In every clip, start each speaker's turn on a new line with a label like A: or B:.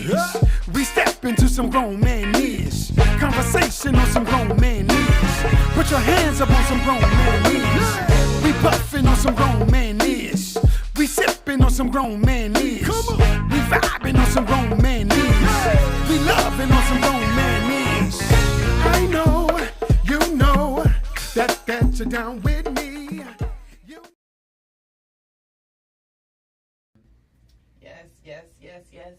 A: is. We step into some grown man is. Conversation on some grown man is. Put your hands up on some grown man is. We puffin' on some grown man is. We sippin' on some grown man is. We vibin' on some grown man is. We lovin' on some grown man is. I know, you know, that you're down with me.
B: Yes.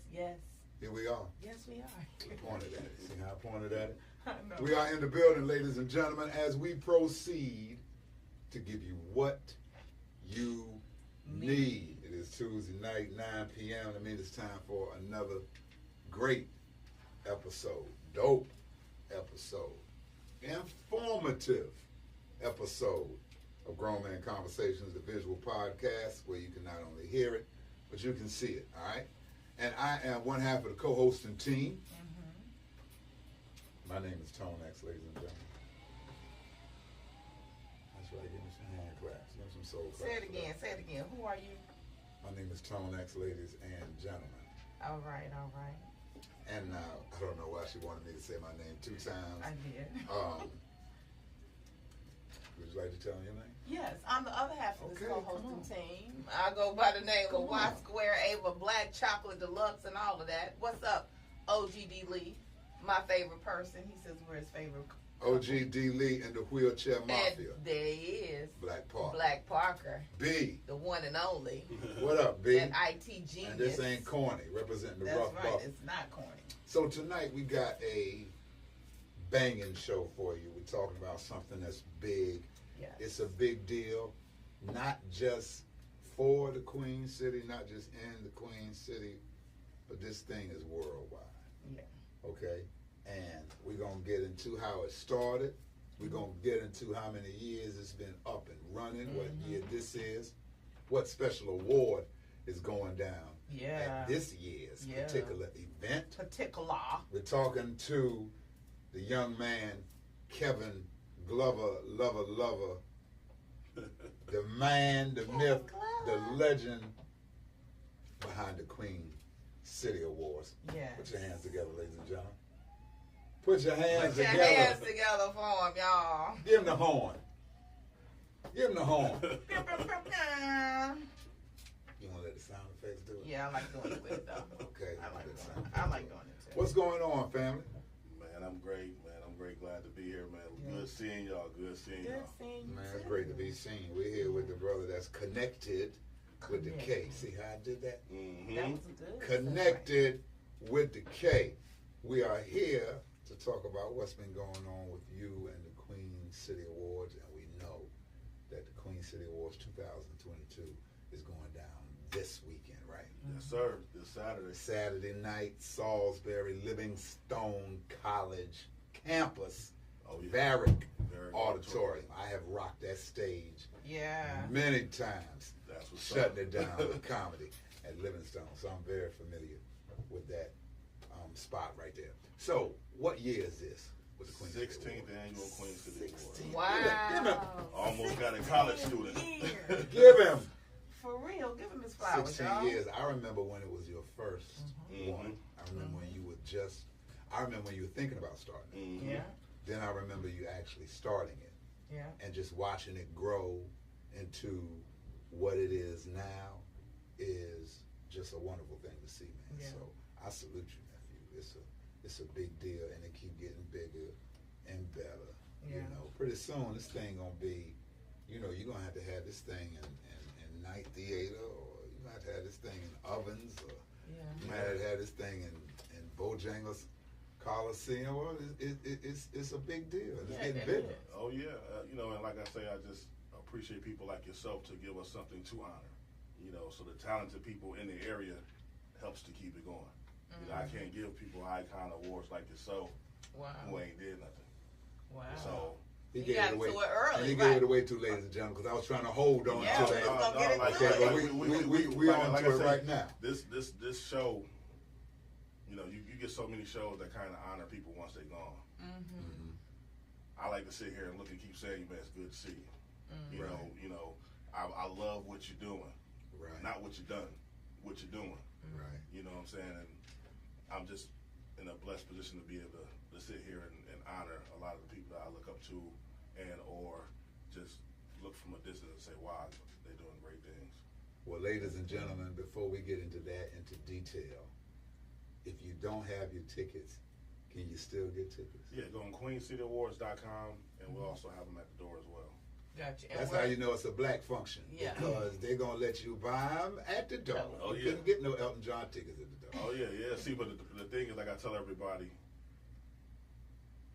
C: Here we are.
B: Yes, we are.
C: I pointed at it. See how I pointed at it?
B: I know.
C: We are in the building, ladies and gentlemen, as we proceed to give you what you need. It is Tuesday night, 9 p.m. That means it's time for another great episode, dope episode, informative episode of Grown Man Conversations, the visual podcast, where you can not only hear it, but you can see it, all right? And I am one half of the co-hosting team. My name is Tone X, ladies and gentlemen. That's right, give me some hand claps, give me some soul claps.
B: Say it again. Who are you?
C: My name is Tone X, ladies and gentlemen.
B: All right.
C: And I don't know why she wanted me to say my name 2 times.
B: I did.
C: Would you like to tell me your name?
B: Yes, I'm the other half of this
C: Okay,
B: co-hosting team. I go by the name of Y Square Ava, Black Chocolate Deluxe, and all of that. What's up, OGD Lee? My favorite person. He says we're his favorite.
C: OGD Lee and the Wheelchair Mafia.
B: And there he is.
C: Black Parker.
B: Black Parker.
C: B.
B: The one and only.
C: What up, B?
B: And IT genius.
C: And this ain't corny, representing the
B: That's
C: rough
B: right.
C: buff.
B: It's not corny.
C: So tonight we got a banging show for you. We're talking about something that's big.
B: Yes.
C: It's a big deal, not just for the Queen City, not just in the Queen City, but this thing is worldwide.
B: Yeah.
C: Okay? And we're going to get into how it started. We're going to get into how many years it's been up and running, what year this is, what special award is going down at this year's particular event. We're talking to the young man, Kevin Glover, lover, the man, the myth, the legend behind the Queen City Awards.
B: Yes.
C: Put your hands together, ladies and gentlemen. Put your hands
B: Put your
C: together.
B: hands together for him, y'all.
C: Give him the horn. Give him the horn. You want to let the sound effects do it?
B: Yeah, I like doing it with it, though.
C: Okay.
B: I like doing it, too.
C: What's going on, family?
D: Man, I'm great. Glad to be here, man. Good seeing y'all. Good seeing y'all.
C: Man, it's great to be seen. We're here with the brother that's connected with the K. See how I did that?
B: That was good.
C: Connected with the K. We are here to talk about what's been going on with you and the Queen City Awards, and we know that the Queen City Awards 2022 is going down this weekend, right?
D: Yes, sir. This Saturday.
C: Saturday night, Salisbury Livingstone College campus, Varick Auditorium. I have rocked that stage many times, shutting it down with comedy at Livingstone. So I'm very familiar with that spot right there. So what year is this with the Queen
D: 16th annual Queen City Awards.
B: Wow.
C: Give him.
D: Almost got a college student.
C: Give him.
B: For real, give him his flowers,
C: 16
B: y'all.
C: years. I remember when it was your first one. I remember when you were I remember when you were thinking about starting it.
B: Yeah.
C: Then I remember you actually starting it.
B: Yeah.
C: And just watching it grow into what it is now is just a wonderful thing to see, man.
B: Yeah.
C: So I salute you, nephew. It's a big deal, and it keep getting bigger and better.
B: Yeah.
C: You know, pretty soon this thing gonna be, you're gonna have to have this thing in night theater, or you're gonna have to have this thing in ovens, or you might have to have this thing in Bojangles Coliseum. Well, it's a big deal. It's getting bigger.
D: Oh yeah, and like I say, I just appreciate people like yourself to give us something to honor. So the talented people in the area helps to keep it going. I can't give people icon awards like yourself who ain't did nothing.
B: Wow.
D: So
C: he
B: gave it away early,
C: and he gave it away too, ladies and gentlemen, because I was trying to hold on to that. We on to it right now.
D: This show. You get so many shows that kind of honor people once they're gone. I like to sit here and look and keep saying, man, it's good to see you. I love what you're doing.
C: Right.
D: Not what you've done, what you're doing.
C: Right.
D: You know what I'm saying? And I'm just in a blessed position to be able to sit here and honor a lot of the people that I look up to, and or just look from a distance and say, wow, they're doing great things.
C: Well, ladies and gentlemen, before we get into detail, if you don't have your tickets, can you still get tickets?
D: Yeah, go on QueenCityAwards.com, and we'll also have them at the door as well.
B: Gotcha.
C: That's how you know it's a black function.
B: Yeah.
C: Because they're going to let you buy them at the door.
D: Oh,
C: You
D: yeah.
C: couldn't get no Elton John tickets at the door.
D: Oh, yeah. See, but the thing is, like I tell everybody,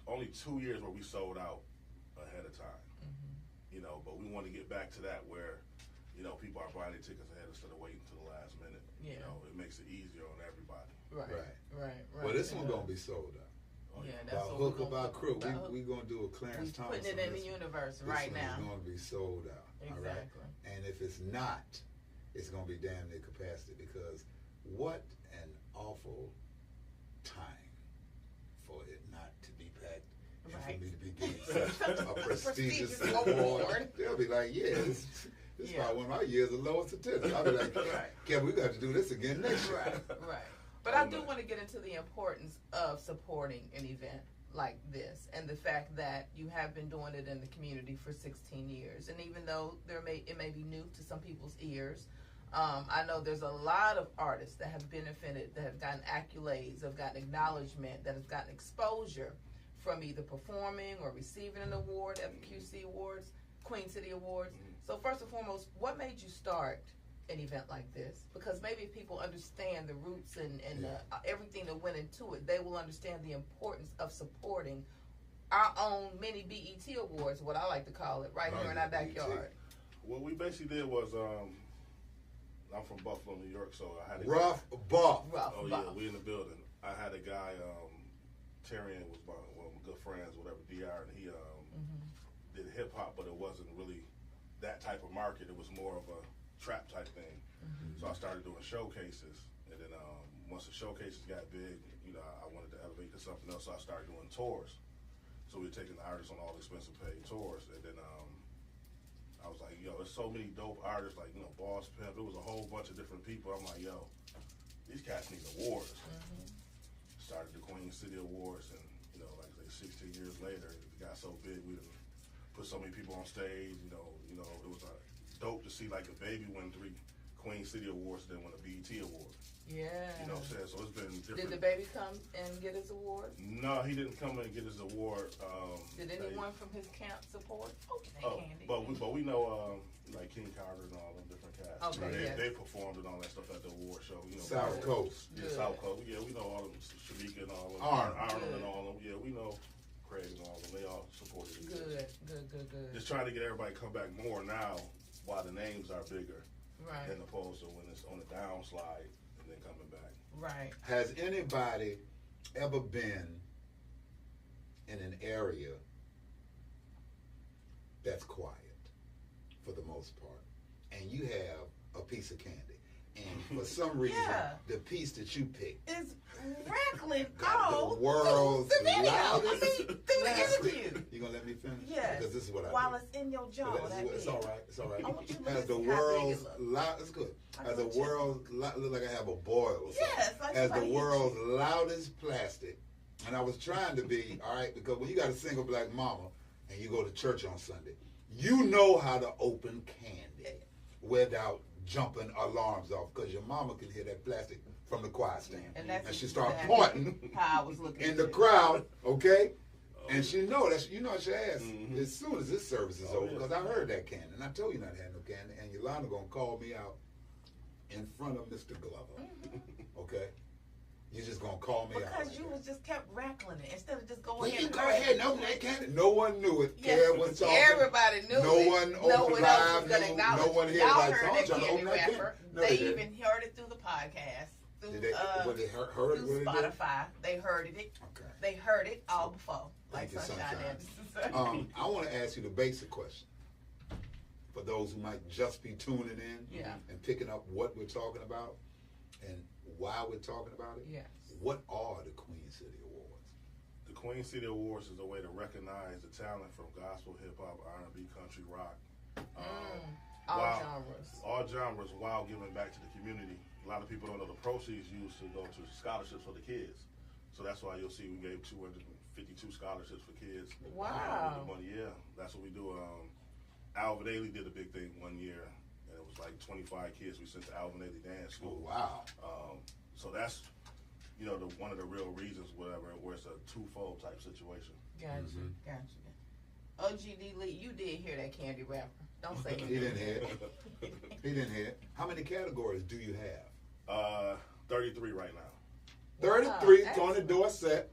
D: only 2 years where we sold out ahead of time. You know, but we want to get back to that where, you know, people are buying their tickets ahead instead of waiting to the last minute.
B: Yeah.
D: You know, it makes it easier on everybody.
B: Right.
C: Well, this one going to be sold out.
D: Oh,
B: Yeah,
C: By
B: that's what
C: hook
B: we're
C: or by
B: gonna
C: crook,
B: do.
C: we're going to do a Clarence
B: We're
C: Thomas.
B: putting it in the universe right now.
C: This one is going to be sold out. All right?
B: Exactly.
C: And if it's not, it's going to be damn near capacity, because what an awful time for it not to be packed and
B: Right.
C: for me to be getting such a prestigious
B: Prestigious
C: award.
B: award.
C: They'll be like, yeah, this is
B: Yeah.
C: probably one of my years of lowest attendance. I'll be like,
B: Right.
C: Kevin, we got to do this again next year.
B: Right. But I do want to get into the importance of supporting an event like this, and the fact that you have been doing it in the community for 16 years. And even though it may be new to some people's ears, I know there's a lot of artists that have benefited, that have gotten accolades, have gotten acknowledgement, that have gotten exposure from either performing or receiving an award at the QC Awards, Queen City Awards. So first and foremost, what made you start an event like this? Because maybe if people understand the roots and everything that went into it, they will understand the importance of supporting our own mini BET Awards, what I like to call it, right here in our backyard.
D: What we basically did was, I'm from Buffalo, New York, so I had a
C: Rough Buff.
D: Oh yeah, we in the building. I had a guy, Terrian was one of my good friends, whatever, DR, and he did hip hop, but it wasn't really that type of market. It was more of a trap type thing. So I started doing showcases, and then once the showcases got big, you know, I wanted to elevate to something else, so I started doing tours. So we were taking the artists on all expensive paid tours, and then I was like, yo, there's so many dope artists, like, you know, Boss Pimp. It was a whole bunch of different people. I'm like, yo, these cats need awards. Started the Queen City Awards, and, you know, like I say, 16 years later, it got so big, we done put so many people on stage. You know, it was dope to see like a baby win 3 Queen City Awards, then win a BET Award.
B: Yeah.
D: You know what I'm saying? So it's been different.
B: Did the baby come and get his award?
D: No, he didn't come and get his award.
B: Did anyone from his camp support? Okay, Candy.
D: But we know like King Carter and all them different cats.
B: Okay, yes.
D: They performed and all that stuff at the award show. You know,
C: South Coast.
D: Yeah,
B: Good.
D: South Coast. Yeah, we know all them. Shamika and all them. Arnold and all them. Yeah, we know Craig and all them. They all supported it.
B: Good.
D: Just trying to get everybody to come back more now while the names are bigger.
B: Right.
D: Than opposed to when it's on a downslide and then coming back.
B: Right.
C: Has anybody ever been in an area that's quiet for the most part, and you have a piece of candy, and for some reason, the piece that you picked
B: It's rattling
C: got
B: all
C: the world's
B: through the video.
C: loudest
B: through the
C: plastic.
B: interview.
C: You gonna let me finish?
B: Yes.
C: Because this is what I
B: While
C: do.
B: it's in your jaw,
C: It's all right. It's all right.
B: I want you to
C: As the
B: look at how big
C: world's
B: it looks.
C: loud, it's good.
B: I
C: As the
B: want you-
C: world's look like I have a boil. Or something.
B: Yes, like
C: As the
B: somebody hit
C: world's loudest plastic, and I was trying to be all right, because when you got a single black mama and you go to church on Sunday, you know how to open candy without jumping alarms off, because your mama can hear that plastic from the choir stand,
B: And that's
C: she start
B: exactly
C: pointing
B: how I was looking
C: in
B: at
C: the
B: you.
C: crowd, okay? And she know that she asked
D: Mhm.
C: as soon as this service is
D: Oh,
C: over,
D: yeah.
C: because I heard that candy, and I told you not to have no candy, and Yolanda gonna call me out in front of Mr. Glover, okay? You just gonna call me out.
B: Because
C: like
B: you
C: that.
B: was just kept rattling it instead of just going
C: Well,
B: ahead
C: you
B: and
C: go ahead and open that candy. No one knew it.
B: Yes,
C: Kev was talking.
B: everybody knew
C: No
B: it.
C: one
B: no
C: on
B: one
C: the
B: else was
C: live
B: gonna
C: knew.
B: acknowledge
C: No one
B: it.
C: here
B: Y'all
C: like,
B: heard
C: "Oh,
B: that
C: trying to
B: candy
C: open that candy."
B: rapper.
C: No,
B: they
C: they didn't.
B: even heard it through the podcast. Through,
C: Did they? What they heard it?
B: through
C: What they did?
B: Spotify. They heard it.
C: Okay.
B: They heard it all before. Like
C: Thank you,
B: Sunshine
C: Sunshine. I want to ask you the basic question for those who might just be tuning in
B: Yeah.
C: and picking up what we're talking about and why we're talking about it.
B: Yes.
C: What are the Queen City Awards?
D: The Queen City Awards is a way to recognize the talent from gospel, hip hop, R&B, country, rock.
B: All
D: while-
B: genres.
D: All genres while giving back to the community. a lot of people don't know the proceeds used to go to scholarships for the kids. So that's why you'll see we gave 252 scholarships for kids.
B: Wow.
D: With the money, yeah, that's what we do. Alvin Ailey did a big thing one year, and it was like 25 kids we sent to Alvin Ailey Dance School.
C: Oh, wow.
D: So that's, you know, one of the real reasons, whatever, where it's a twofold type situation.
B: Gotcha, gotcha. OGD Lee, you did hear that candy wrapper. Don't say
C: He didn't hear it. He didn't hear it. How many categories do you have?
D: 33 right now.
C: 33
B: Wow,
C: on the doorstep.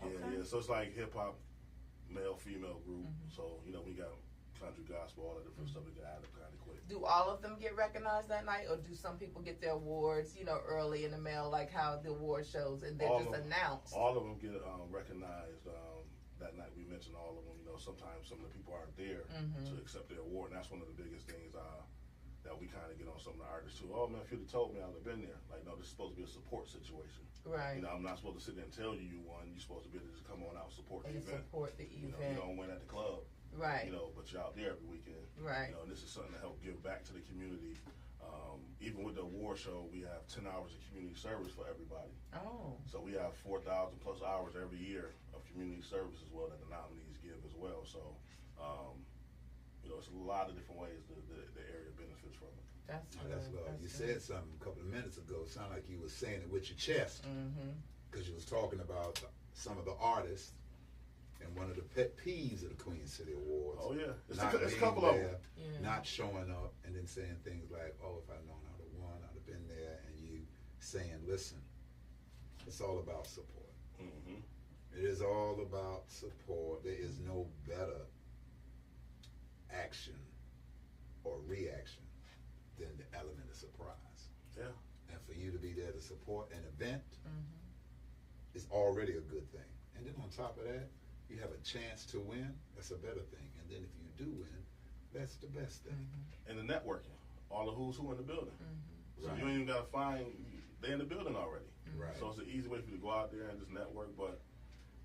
B: Okay.
D: Yeah. So it's like hip hop, male, female group. So, you know, we got country, gospel, all that different stuff we got added kind of quick.
B: Do all of them get recognized that night, or do some people get their awards, you know, early in the mail, like how the award shows, and they're just announced?
D: All of them get recognized that night. We mentioned all of them. You know, sometimes some of the people aren't there to accept their award, and that's one of the biggest things that we kind of get on some of the artists too. Oh man, if you'd have told me, I would have been there. Like, no, this is supposed to be a support situation.
B: Right.
D: You know, I'm not supposed to sit there and tell you won. You're supposed to be able to just come on out and support the event.
B: Support the
D: You know,
B: event.
D: you don't win at the club.
B: Right.
D: You know, but you're out there every weekend.
B: Right.
D: You know, and this is something to help give back to the community. Even with the award show, we have 10 hours of community service for everybody.
B: Oh.
D: So we have 4,000 plus hours every year of community service as well that the nominees give as well. So, you know, it's a lot of different ways the area benefits from it.
B: That's
C: Oh, that's
B: good.
C: love.
B: That's
C: You
B: good.
C: said something a couple of minutes ago. It sounded like you was saying it with your chest. Because you was talking about some of the artists and one of the pet peeves of the Queen City Awards.
D: Oh, yeah. It's
C: not
D: a
C: being
D: couple of
C: there,
D: them.
B: Yeah.
C: not showing up, and then saying things like, oh, if I'd known I'd have won, I'd have been there, and you saying, listen, it's all about support. It is all about support. There is no better action or reaction than the element of surprise.
D: Yeah.
C: And for you to be there to support an event is already a good thing. And then on top of that, you have a chance to win. That's a better thing. And then if you do win, that's the best thing.
D: And the networking. All the who's who in the building. So
C: Right.
D: you ain't even got to find, they're in the building already.
C: Right.
D: So it's an easy way for you to go out there and just network. But,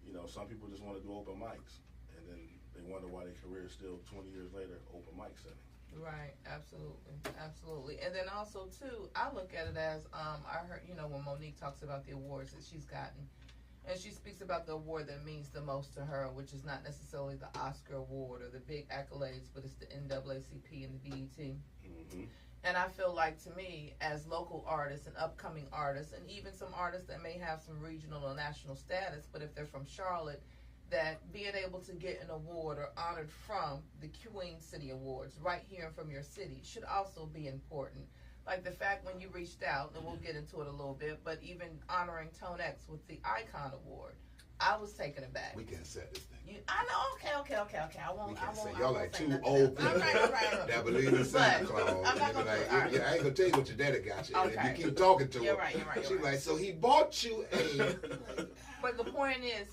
D: you know, some people just want to do open mics. And then they wonder why their career is still 20 years later, open mic setting.
B: Right, absolutely. And then also too, I look at it as I heard, you know, when Monique talks about the awards that she's gotten, and she speaks about the award that means the most to her, which is not necessarily the Oscar award or the big accolades, but it's the NAACP and the BET. And I feel like, to me, as local artists and upcoming artists, and even some artists that may have some regional or national status, but if they're from Charlotte, that being able to get an award or honored from the Queen City Awards right here from your city should also be important. Like the fact when you reached out, and we'll get into it a little bit, but even honoring Tone X with the Icon Award, I was taken aback.
C: We can't set this thing.
B: I know. Okay. I won't.
C: We can't say
B: I
C: y'all
B: won't
C: like
B: say
C: two
B: nothing
C: old
B: else.
C: people
B: All right.
C: that believe in Santa
B: But
C: Claus.
B: I'm not
C: And they be
B: gonna
C: like,
B: do it. All right.
C: yeah, I ain't gonna tell you what your daddy got you. And
B: Okay.
C: if you keep talking to
B: You're
C: her,
B: right, you're right,
C: she's
B: you're right.
C: like, so he bought you a.
B: But the point is,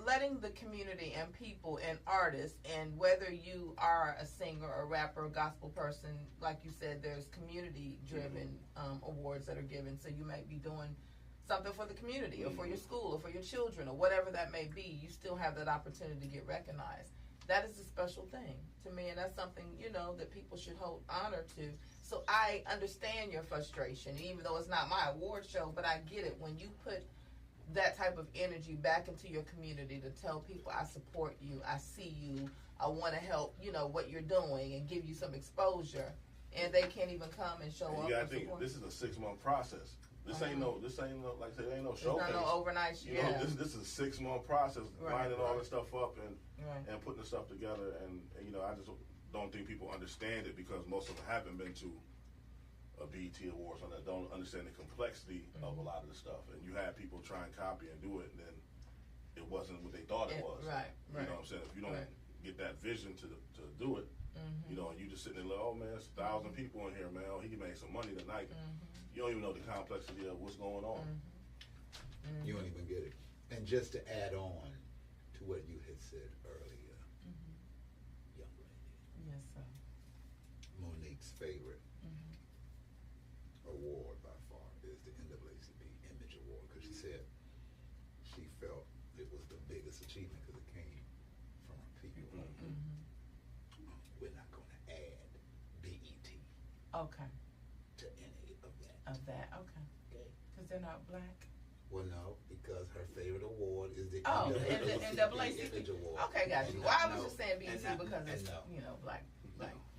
B: letting the community and people and artists, and whether you are a singer or rapper or gospel person, like you said, there's community-driven awards that are given. So you might be doing something for the community or for your school or for your children or whatever that may be. You still have that opportunity to get recognized. That is a special thing to me, and that's something, you know, that people should hold honor to. So I understand your frustration, even though it's not my award show, but I get it when you put that type of energy back into your community to tell people, I support you, I see you, I want to help, you know, what you're doing and give you some exposure, and they can't even come and show
D: And
B: up.
D: you gotta
B: and
D: think,
B: support.
D: this is a 6-month process. This ain't no, like I said, ain't no
B: It's
D: showcase.
B: not no overnight.
D: You know, this is a 6-month process,
B: Right.
D: lining all this stuff up and
B: Right.
D: putting the stuff together. And, you know, I just don't think people understand it because most of them haven't been to a BET Awards and don't understand the complexity of a lot of the stuff. And you have people try and copy and do it, and then it wasn't what they thought it was.
B: Right.
D: You know what I'm saying? If you don't get that vision to do it, you know, and you just sitting there like, oh man, it's 1,000 people in here, man. Oh, he can make some money tonight. You don't even know the complexity of what's going on.
C: You don't even get it. And just to add on to what you had said earlier, young lady,
B: Yes, sir.
C: Monique's favorite award by far is the NAACP Image Award, because she said she felt it was the biggest achievement because it came from her people. We're not going to add BET
B: Okay.
C: to any of that.
B: Because they're not black.
C: Well, no, because her favorite award is the
B: NAACP
C: Image Award.
B: Okay, got you.
C: And
B: Well, I was
C: no,
B: just saying BET
C: and no,
B: because it's
C: and no.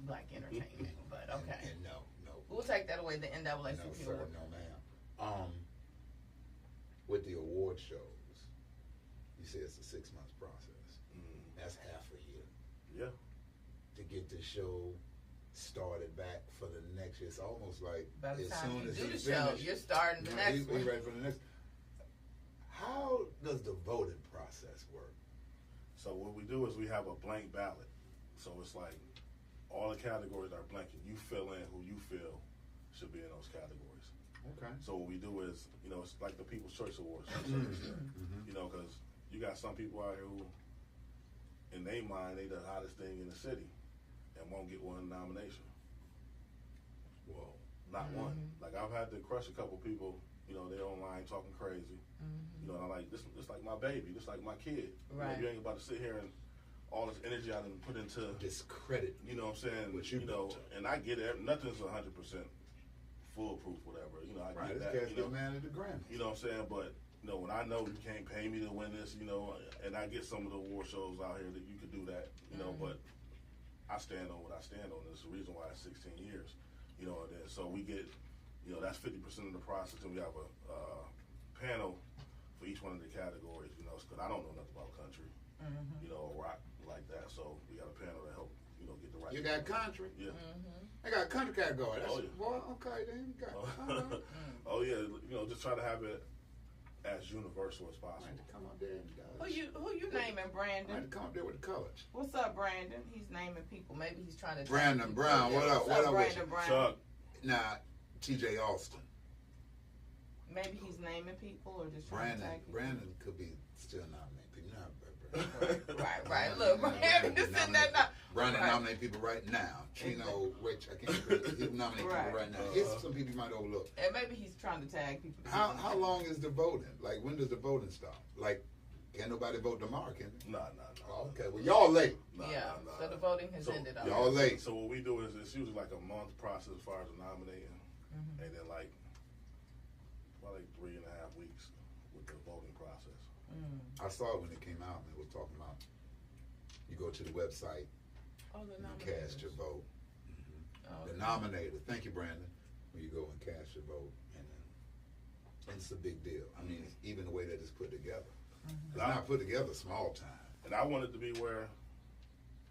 B: black entertainment. But okay,
C: And no.
B: we'll take that away. The NAACP
C: No, sir,
B: award.
C: no, ma'am. With the award shows, you say it's a 6-month process. That's half a year.
D: Yeah.
C: To get the show started back for the next year. It's almost like
B: By the
C: as
B: time
C: soon
B: you
C: as
B: do
C: he
B: the show,
C: finished,
B: you're starting the next
C: we
B: one.
C: ready for the next. How does the voting process work?
D: So what we do is we have a blank ballot. So it's like all the categories are blank, and you fill in who you feel should be in those categories.
C: Okay.
D: So what we do is, it's like the People's Choice Awards. Because you got some people out here who, in their mind, they the hottest thing in the city and won't get one nomination.
C: Whoa.
D: Not one. Like, I've had to crush a couple people, they're online talking crazy. And I'm like, this like my baby, this like my kid.
B: Right.
D: You ain't about to sit here and all this energy I done put into
C: Discredit.
D: You know what I'm saying?
C: What you built.
D: And I get it. Nothing's 100% foolproof, whatever. I
C: Right,
D: get
C: this
D: that.
C: cat's the man at the Grammy.
D: You know what I'm saying? But when I know you can't pay me to win this, and I get some of the award shows out here that you could do that, but I stand on what I stand on. There's a reason why it's 16 years, and then so we get, that's 50% of the process, and we have a panel for each one of the categories, because I don't know nothing about country, or rock like that. So we got a panel to help, get the right.
C: You got country?
D: Yeah.
C: I got a country category. That's,
D: Oh, yeah.
C: Boy, okay, then you got it.
D: Oh yeah, just try to have it as universal as
C: I
D: possible.
C: had to come up there and
B: Who you naming,
C: I had
B: Brandon?
C: to come up there with the colors.
B: What's up, Brandon? He's naming people. Maybe he's trying to.
C: Brandon Brown, what up?
B: What's
C: What up with
B: Brandon
C: you?
B: Brown?
D: Chuck,
C: Now, T.J. Austin.
B: Maybe he's naming people or just trying to tag people.
C: Brandon could be still nominating people. You know,
B: Right. Look, Brandon is in that now.
C: Brandon
B: Right.
C: nominate people right now. Chino, Rich, I can't remember. He nominate
B: Right.
C: people right now. Here's some people you might overlook.
B: And maybe he's trying to tag people.
C: How long is the voting? Like, when does the voting start? Like, can't nobody vote tomorrow, can they?
D: Nah.
C: Oh, okay, well, y'all late.
B: Yeah, so the voting has ended already.
C: Y'all late.
D: So what we do is it's usually like a month process as far as the nominating, and then like 3.5 weeks with the voting process.
C: I saw it when it came out, and it was talking about you go to the website,
B: Oh, the
C: you
B: nominators.
C: cast your vote.
B: Oh,
C: The
B: okay.
C: nominator, thank you, Brandon, when you go and cast your vote, and it's a big deal. I mean, even the way that it's put together. It's not put together small time.
D: And I want it to be where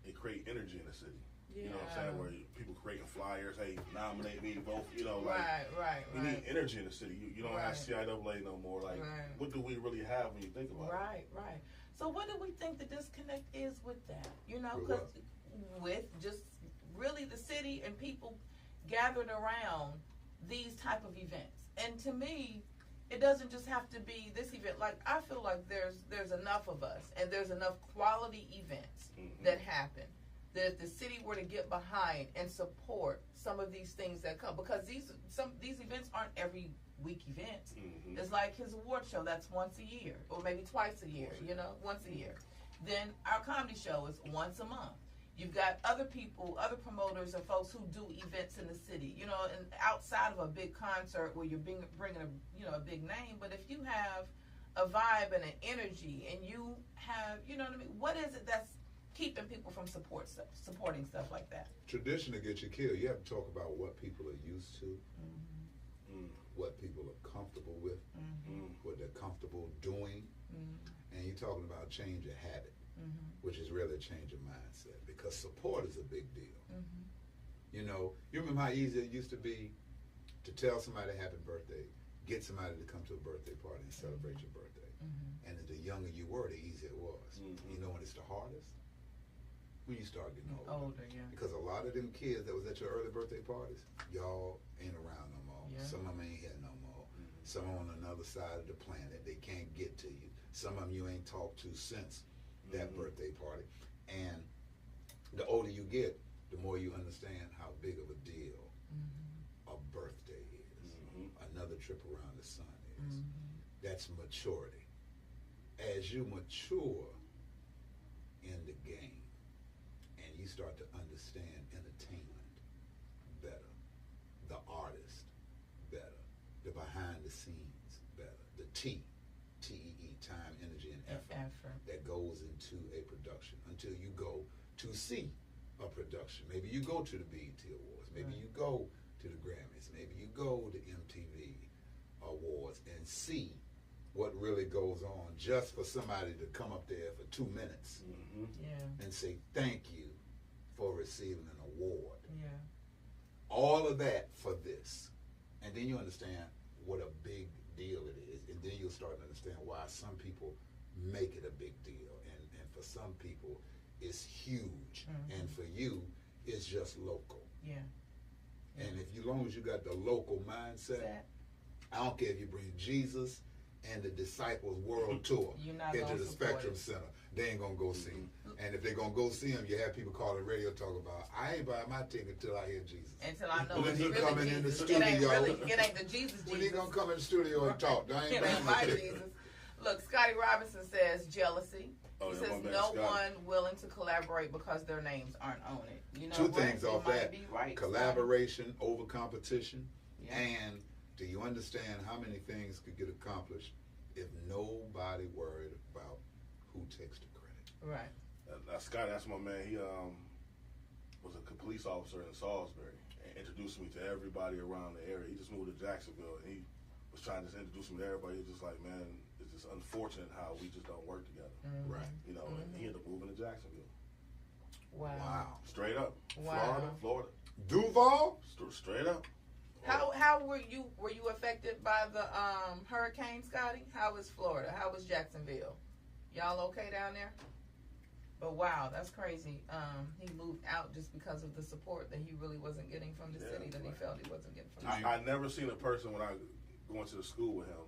D: it create energy in the city. You know what I'm saying?
B: Yeah.
D: Where people creating flyers, hey, nominate me, vote.
B: Right.
D: We need energy in the city. You don't have
B: Right.
D: CIAA no more. Like,
B: Right.
D: what do we really have when you think about it?
B: Right. So what do we think the disconnect is with that?
C: With
B: Because with just really the city and people gathered around these type of events. And to me, it doesn't just have to be this event. Like, I feel like there's enough of us and there's enough quality events that happen that if the city were to get behind and support some of these things that come, because these events aren't every week events. It's like his award show, that's once a year or maybe twice a year, once a year. Then our comedy show is once a month. You've got other people, other promoters and folks who do events in the city, and outside of a big concert where you're bringing a big name. But if you have a vibe and an energy and you have, what is it that's keeping people from supporting stuff like that?
C: Tradition to get you killed. You have to talk about what people are used to, what people are comfortable with, what they're comfortable doing, and you're talking about change of habit, which is really a change of mindset, because support is a big deal. You remember how easy it used to be to tell somebody happy birthday, get somebody to come to a birthday party and celebrate your birthday. And the younger you were, the easier it was. You know when it's the hardest? When you start getting older.
B: Yeah.
C: Because a lot of them kids that was at your early birthday parties, y'all ain't around no more.
B: Yeah.
C: Some of them ain't here no more. Some on another side of the planet. They can't get to you. Some of them you ain't talked to since that birthday party. And the older you get, the more you understand how big of a deal a birthday is. Another trip around the sun is. That's maturity. As you mature in the game and you start to understand entertainment better, the artist better, the behind the scenes T-E-E, time, energy, and effort that goes into a production until you go to see a production. Maybe you go to the BET Awards. Maybe you go to the Grammys. Maybe you go to MTV Awards and see what really goes on, just for somebody to come up there for 2 minutes and say thank you for receiving an award.
B: Yeah.
C: All of that for this. And then you understand what a big deal it is. And then you'll start to understand why some people make it a big deal. And for some people, it's huge. And for you, it's just local.
B: Yeah.
C: And if as long as you got the local mindset, I don't care if you bring Jesus and the Disciples World Tour into the Spectrum Center, they ain't gonna go see him. And if they're gonna go see him, you have people call the radio talk about, I ain't buying my ticket until I hear Jesus.
B: Until I know
C: when
B: it's
C: he
B: really
C: coming
B: Jesus.
C: in the studio,
B: it ain't the Jesus.
C: When he gonna come in the studio and talk? I ain't buying my ticket.
B: Jesus. Look, Scotty Robinson says jealousy. He says no one willing to collaborate because their names aren't on it. You know,
C: two things off that:
B: right,
C: collaboration over competition, and do you understand how many things could get accomplished if nobody worried about who takes the credit?
B: Right.
D: Scott, that's my man. He was a police officer in Salisbury and introduced me to everybody around the area. He just moved to Jacksonville, and he was trying to introduce me to everybody. He was just like, man, it's just unfortunate how we just don't work together.
C: Right.
D: You know, and he ended up moving to Jacksonville.
B: Wow.
D: Straight up.
B: Wow.
D: Florida.
C: Duval?
D: Straight up.
B: How were you affected by the hurricane, Scotty? How was Florida? How was Jacksonville? Y'all okay down there? But wow, that's crazy. He moved out just because of the support that he really wasn't getting from the city that he felt he wasn't getting from the city.
D: I never seen a person when I went to the school with him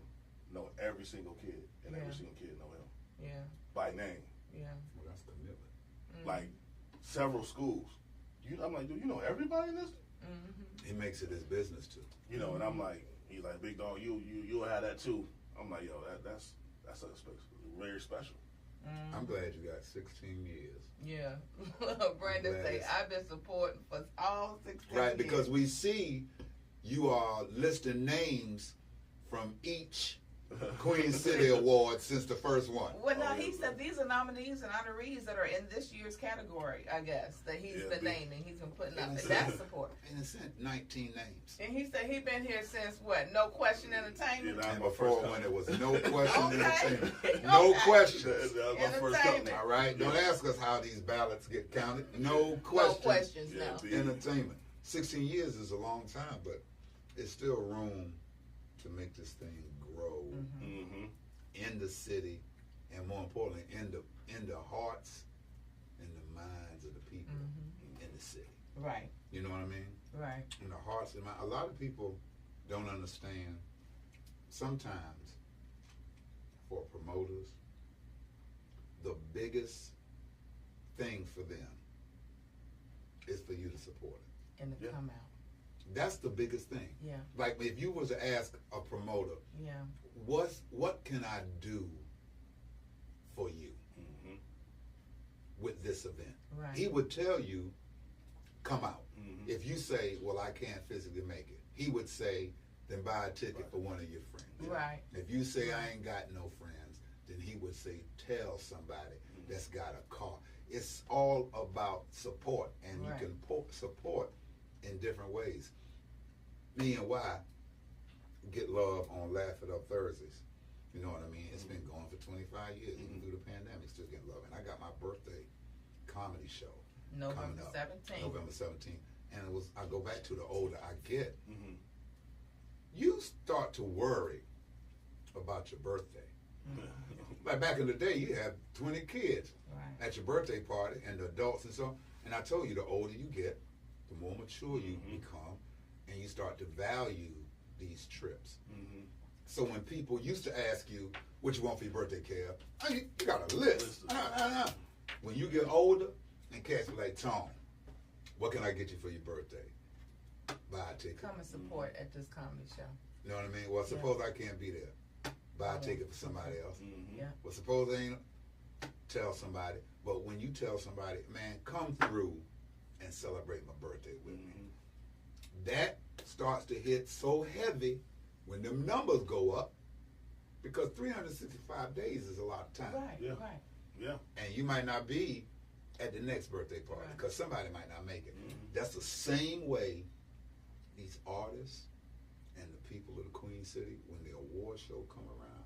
D: know every single kid, and every single kid know him.
B: Yeah.
D: By name.
B: Yeah.
C: Well, that's commitment.
D: Like several schools. I'm like, dude, you know everybody in this?
C: He makes it his business too.
D: You know, and I'm like, he's like, big dog, you'll have that too. I'm like, yo, that's very special.
C: I'm glad you got 16 years.
B: Yeah. Brandon say, I've been supporting for all 16 years.
C: Right, because we see you are listing names from each Queen City Award since the first one.
B: Well, no, he said these are nominees and honorees that are in this year's category, I guess, that he's been naming. He's been putting up. And that's support.
C: And it's 19 names.
B: And he said he's been here since, what, No Question Entertainment?
C: And before when it was No Question Entertainment. No questions.
D: That was my first company.
C: All right? Don't ask us how these ballots get counted. No questions.
B: No questions, no.
C: Entertainment. 16 years is a long time, but it's still room to make this thing grow in the city, and more importantly, in the hearts and the minds of the people in the city.
B: Right.
C: You know what I mean?
B: Right.
C: In the hearts and minds. A lot of people don't understand. Sometimes, for promoters, the biggest thing for them is for you to support it.
B: And to come out.
C: That's the biggest thing.
B: Yeah.
C: Like if you was to ask a promoter, what can I do for you with this event?
B: Right.
C: He would tell you, come out. If you say, well, I can't physically make it, he would say, then buy a ticket for one of your friends.
B: Right.
C: If you say, I ain't got no friends, then he would say, tell somebody that's got a car. It's all about support, and you can support in different ways. Me and Y get love on Laugh It Up Thursdays. You know what I mean? It's been going for 25 years, even through the pandemic, still getting love. And I got my birthday comedy show
B: November
C: coming up.
B: 17th.
C: November 17th. And I go back to the older I get, you start to worry about your birthday. Like back in the day, you have 20 kids at your birthday party, and the adults and so. And I told you, the older you get, the more mature you become, and you start to value these trips. So when people used to ask you, what you want for your birthday, Kev? Oh, you got a list. When you get older, and cats be like, Tom, what can I get you for your birthday? Buy a ticket.
B: Come and support at this comedy show.
C: You know what I mean? Well, suppose I can't be there. Buy a ticket for somebody else.
B: Yeah.
C: Well, suppose I ain't, tell somebody. But when you tell somebody, man, come through and celebrate my birthday with me. That starts to hit so heavy when them numbers go up Because 365 days is a lot of time.
B: Right,
D: Yeah.
B: right.
D: Yeah.
C: And you might not be at the next birthday party
B: Right.
C: because somebody might not make it.
D: Mhm.
C: That's the same way these artists and the people of the Queen City, when the award show come around,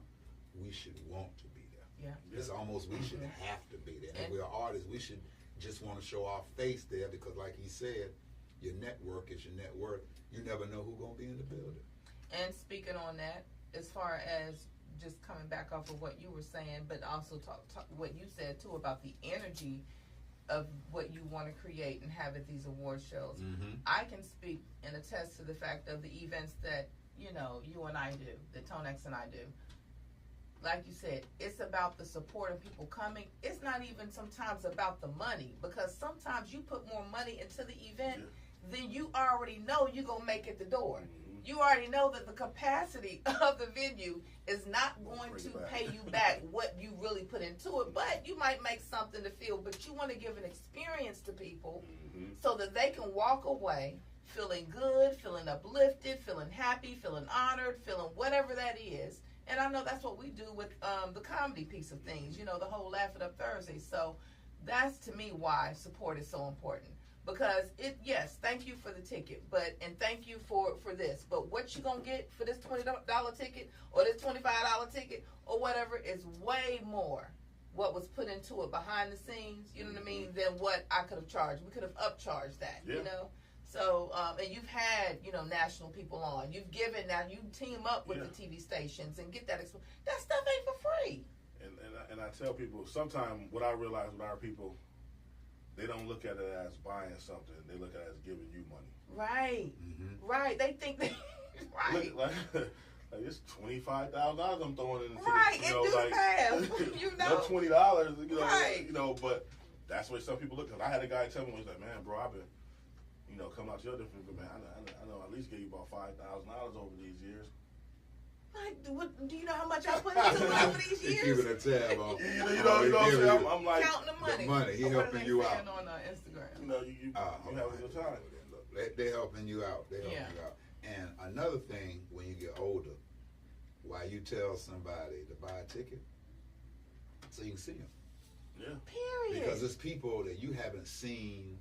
C: we should want to be there.
B: Yeah.
C: It's almost we should have to be there. And if
B: And-
C: we're artists, we should just want to show our face there because, like he said, your network is your net worth. You never know who's going to be in the building.
B: And speaking on that, as far as just coming back off of what you were saying, but also talk what you said too about the energy of what you want to create and have at these award shows.
C: Mm-hmm.
B: I can speak and attest to the fact of the events that, you know, you and I do, that Tonex and I do. Like you said, it's about the support of people coming. It's not even sometimes about the money, because sometimes you put more money into the event than you already know you're going to make at the door.
D: Mhm.
B: You already know that the capacity of the venue is not going
D: Bring
B: to
D: it back.
B: pay you back what you really put into it, but you might make something to feel, but you want to give an experience to people
D: Mhm.
B: so that they can walk away feeling good, feeling uplifted, feeling happy, feeling honored, feeling whatever that is. And I know that's what we do with the comedy piece of things, you know, the whole Laugh It Up Thursday. So that's to me why support is so important. Because yes, thank you for the ticket, and thank you for this. But what you gonna get for this $20 ticket or this $25 ticket or whatever is way more what was put into it behind the scenes, you know what I mean, than what I could have charged. We could have upcharged that, you
D: Yeah.
B: know. So, and you've had, you know, national people on. You've given, now you team up with
D: Yeah.
B: the TV stations and get that. That stuff ain't for free.
D: And I tell people, sometimes what I realize with our people, they don't look at it as buying something. They look at it as giving you money.
B: Right.
C: Mm-hmm.
B: Right. They think that, right.
D: Look, like it's $25,000 I'm throwing into
B: Right,
D: this,
B: and do the math, you know.
D: That $20, you know,
B: Right.
D: you know, but that's what some people look at. I had a guy tell me, he's like, man, bro, I've been, you know, coming out to your different, but man, I know I at least gave you about $5,000 over these years.
B: Like, do you know how much I put into it over these
C: He's
B: years?
C: keeping a tab on.
D: You know what I'm saying? I'm like,
B: Counting the money.
C: The money, he
B: Or what are
C: helping
B: they
C: you
B: saying
C: out.
B: on Instagram.
D: you know, you have a good time.
C: They helping you out. They helping
B: Yeah.
C: you out. And another thing, when you get older, why you tell somebody to buy a ticket, so you can see them.
D: Yeah.
B: Period.
C: Because it's people that you haven't seen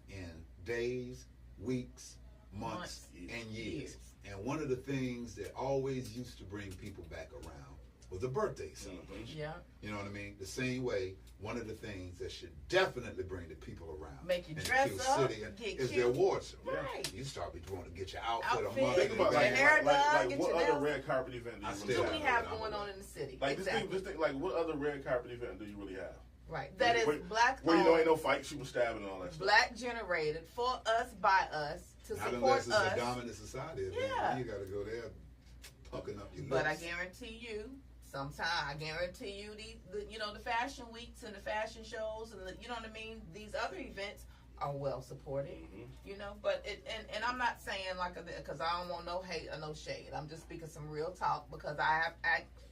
C: in days, weeks, months, and years. And one of the things that always used to bring people back around was a birthday celebration.
B: Yeah.
C: You know what I mean? The same way, one of the things that should definitely bring the people around
B: Make you
C: in
B: dress
C: Q
B: up,
C: City
B: get
C: is
B: cute.
C: the awards show.
B: Right.
C: You start to want to get your outfit,
B: Outfit,
C: a month
D: Think
C: in
D: about
B: Your
C: advance.
B: hair done, get
D: what
B: your
D: other
B: nails-
D: red carpet event do
C: I
D: you
C: still
D: really
B: What
C: have
B: we
C: it.
B: have
C: I'm
B: going
C: aware.
B: on in the city.
D: Like
B: exactly.
D: this thing, like what other red carpet event do you really have?
B: Right. That is
D: Where-
B: black
D: Where you know
B: owned,
D: ain't no fight, shooting, stabbing, and all that stuff.
B: black generated, for us, by us, to
C: Not
B: support
C: unless it's
B: us.
C: a dominant society.
B: Yeah.
C: Then you got to go there, pucking up your
B: But I
C: lips.
B: guarantee you, the you know, the fashion weeks and the fashion shows and the, you know what I mean, these other events are well supported,
D: Mhm.
B: you know. But and I'm not saying like because I don't want no hate or no shade. I'm just speaking some real talk because I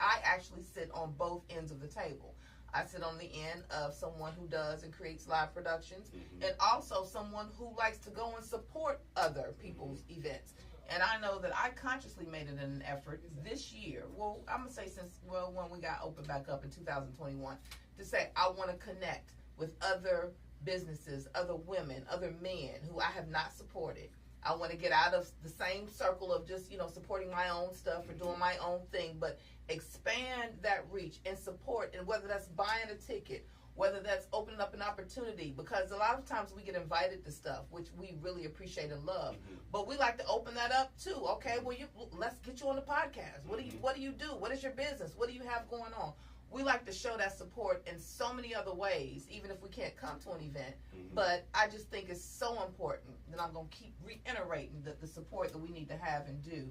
B: actually sit on both ends of the table. I sit on the end of someone who does and creates live productions, and also someone who likes to go and support other people's events. And I know that I consciously made it an effort this year. Well, I'm gonna say when we got opened back up in 2021, to say I want to connect with other businesses, other women, other men who I have not supported. I want to get out of the same circle of just, you know, supporting my own stuff or doing my own thing, but expand that reach and support. And whether that's buying a ticket, whether that's opening up an opportunity, because a lot of times we get invited to stuff, which we really appreciate and love, but we like to open that up too. Okay, well, let's get you on the podcast. What do you do? What is your business? What do you have going on? We like to show that support in so many other ways, even if we can't come to an event. But I just think it's so important that I'm going to keep reiterating the support that we need to have and do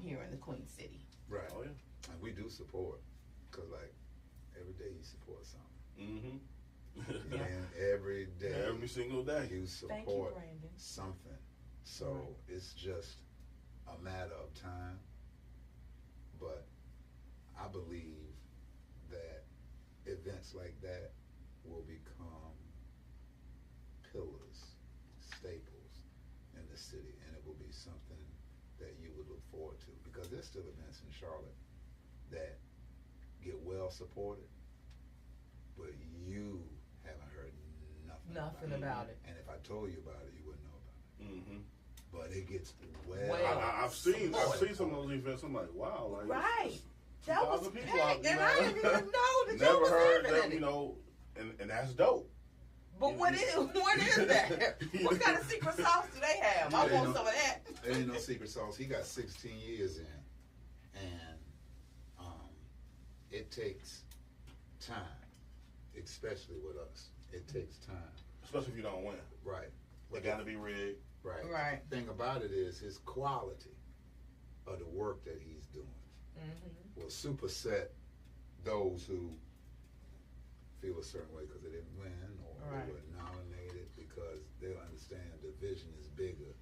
B: here in the Queen City.
C: Right.
D: Oh yeah.
C: And we do support, because like every day you support something.
D: Mm-hmm.
C: And every day
D: Every single day.
C: you
B: Thank you,
C: support
B: Brandon.
C: something. So it's just a matter of time. But I believe that events like that will become pillars, staples in the city, and it will be something that you would look forward to, because there's still events in Charlotte that get well supported, but you haven't heard nothing
B: about it.
C: And if I told you about it, you wouldn't know about it.
D: Mm-hmm.
C: But it gets
D: I've seen some of those events. I'm like, wow, like
B: right. That was big,
D: people out
B: and
D: there.
B: I didn't even know that
D: Never
B: was
D: heard
B: happening.
D: that, you know, and that's dope.
B: But what is that? What kind of secret sauce do they have? I want some of that.
C: There ain't no secret sauce. He got 16 years in, and it takes time, especially with us. It takes time.
D: Especially if you don't win.
C: Right.
D: It got to be rigged.
C: Right.
B: Right.
C: The thing about it is his quality of the work that he's doing will superset those who feel a certain way because they didn't win or they were nominated, because they'll understand the vision is bigger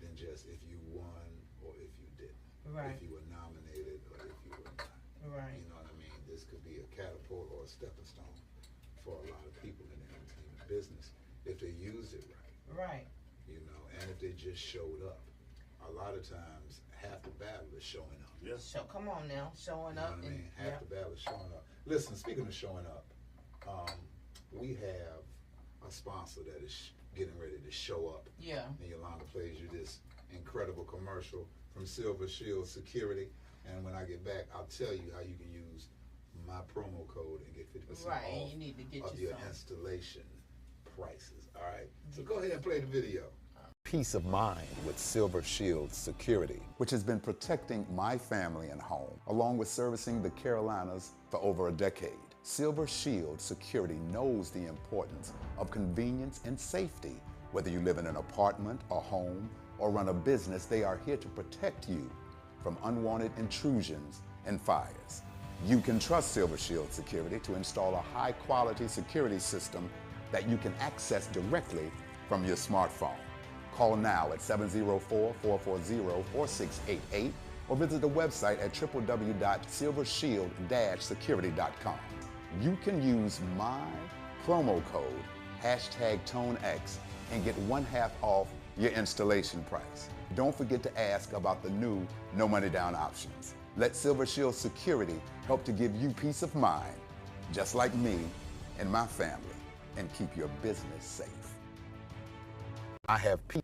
C: than just if you won or if you didn't.
B: Right.
C: If you were nominated or if you were not.
B: Right.
C: You know what I mean? This could be a catapult or a stepping stone for a lot of people in the entertainment business if they use it right.
B: Right.
C: You know, and if they just showed up. A lot of times, half the battle is showing up.
D: Yes.
B: So come on now, showing
C: You know
B: up.
C: what I mean? Half the battle is showing up. Listen, speaking of showing up, we have a sponsor that is getting ready to show up.
B: Yeah.
C: And Yolanda plays you this incredible commercial from Silver Shield Security. And when I get back, I'll tell you how you can use my promo code and get 50%
B: Right,
C: off
B: and you need to get
C: of
B: you
C: your
B: some.
C: installation prices. All right? So go ahead and play the video.
E: Peace of mind with Silver Shield Security, which has been protecting my family and home, along with servicing the Carolinas for over a decade. Silver Shield Security knows the importance of convenience and safety. Whether you live in an apartment, a home, or run a business, they are here to protect you from unwanted intrusions and fires. You can trust Silver Shield Security to install a high-quality security system that you can access directly from your smartphone. Call now at 704-440-4688 or visit the website at www.silvershield-security.com. You can use my promo code #ToneX and get 1/2 off your installation price. Don't forget to ask about the new no money down options. Let Silver Shield Security help to give you peace of mind, just like me and my family, and keep your business safe. I have peace.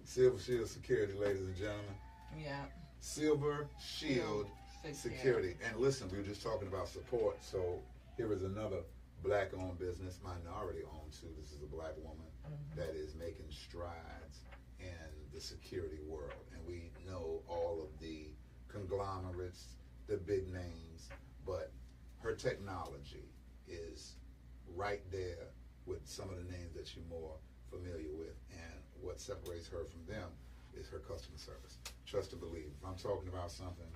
C: Silver Shield Security, ladies and gentlemen.
B: Yeah.
C: Silver Shield Security. And listen, we were just talking about support, so here is another black-owned business, minority-owned too. This is a black woman that is making strides in the security world. And we know all of the conglomerates, the big names, but her technology is right there with some of the names that you're more familiar with. And what separates her from them is her customer service. Trust and believe. If I'm talking about something,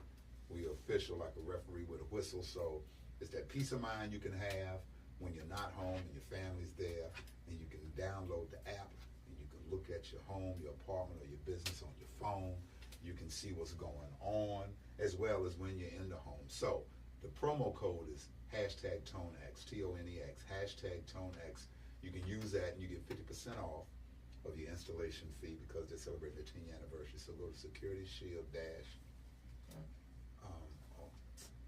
C: we are official like a referee with a whistle. So it's that peace of mind you can have when you're not home and your family's there, and you can download the app and you can look at your home, your apartment, or your business on your phone. You can see what's going on as well as when you're in the home. So the promo code is #ToneX, TONEX, #ToneX. You can use that and you get 50% off of your installation fee because they're celebrating their 10th anniversary. So go to Security Shield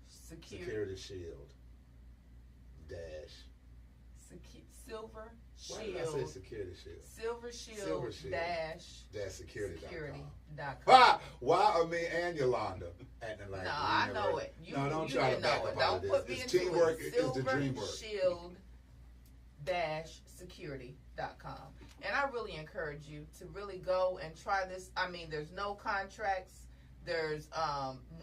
C: Security Shield
B: Silver
C: Why did I say
B: Shield.
C: Security Shield?
B: Silver Shield
C: Security.com.
B: Security.com.
C: Why are me and Yolanda acting like
B: No,
C: we
B: I
C: never
B: know
C: heard?
B: it. You,
C: No, don't
B: you
C: try to
B: didn't
C: back
B: know
C: up
B: it.
C: out
B: Don't
C: of this.
B: put me
C: It's
B: into
C: teamwork.
B: it.
C: It's the dream work.
B: Silvershield-security.com. And I really encourage you to really go and try this. I mean, there's no contracts. There's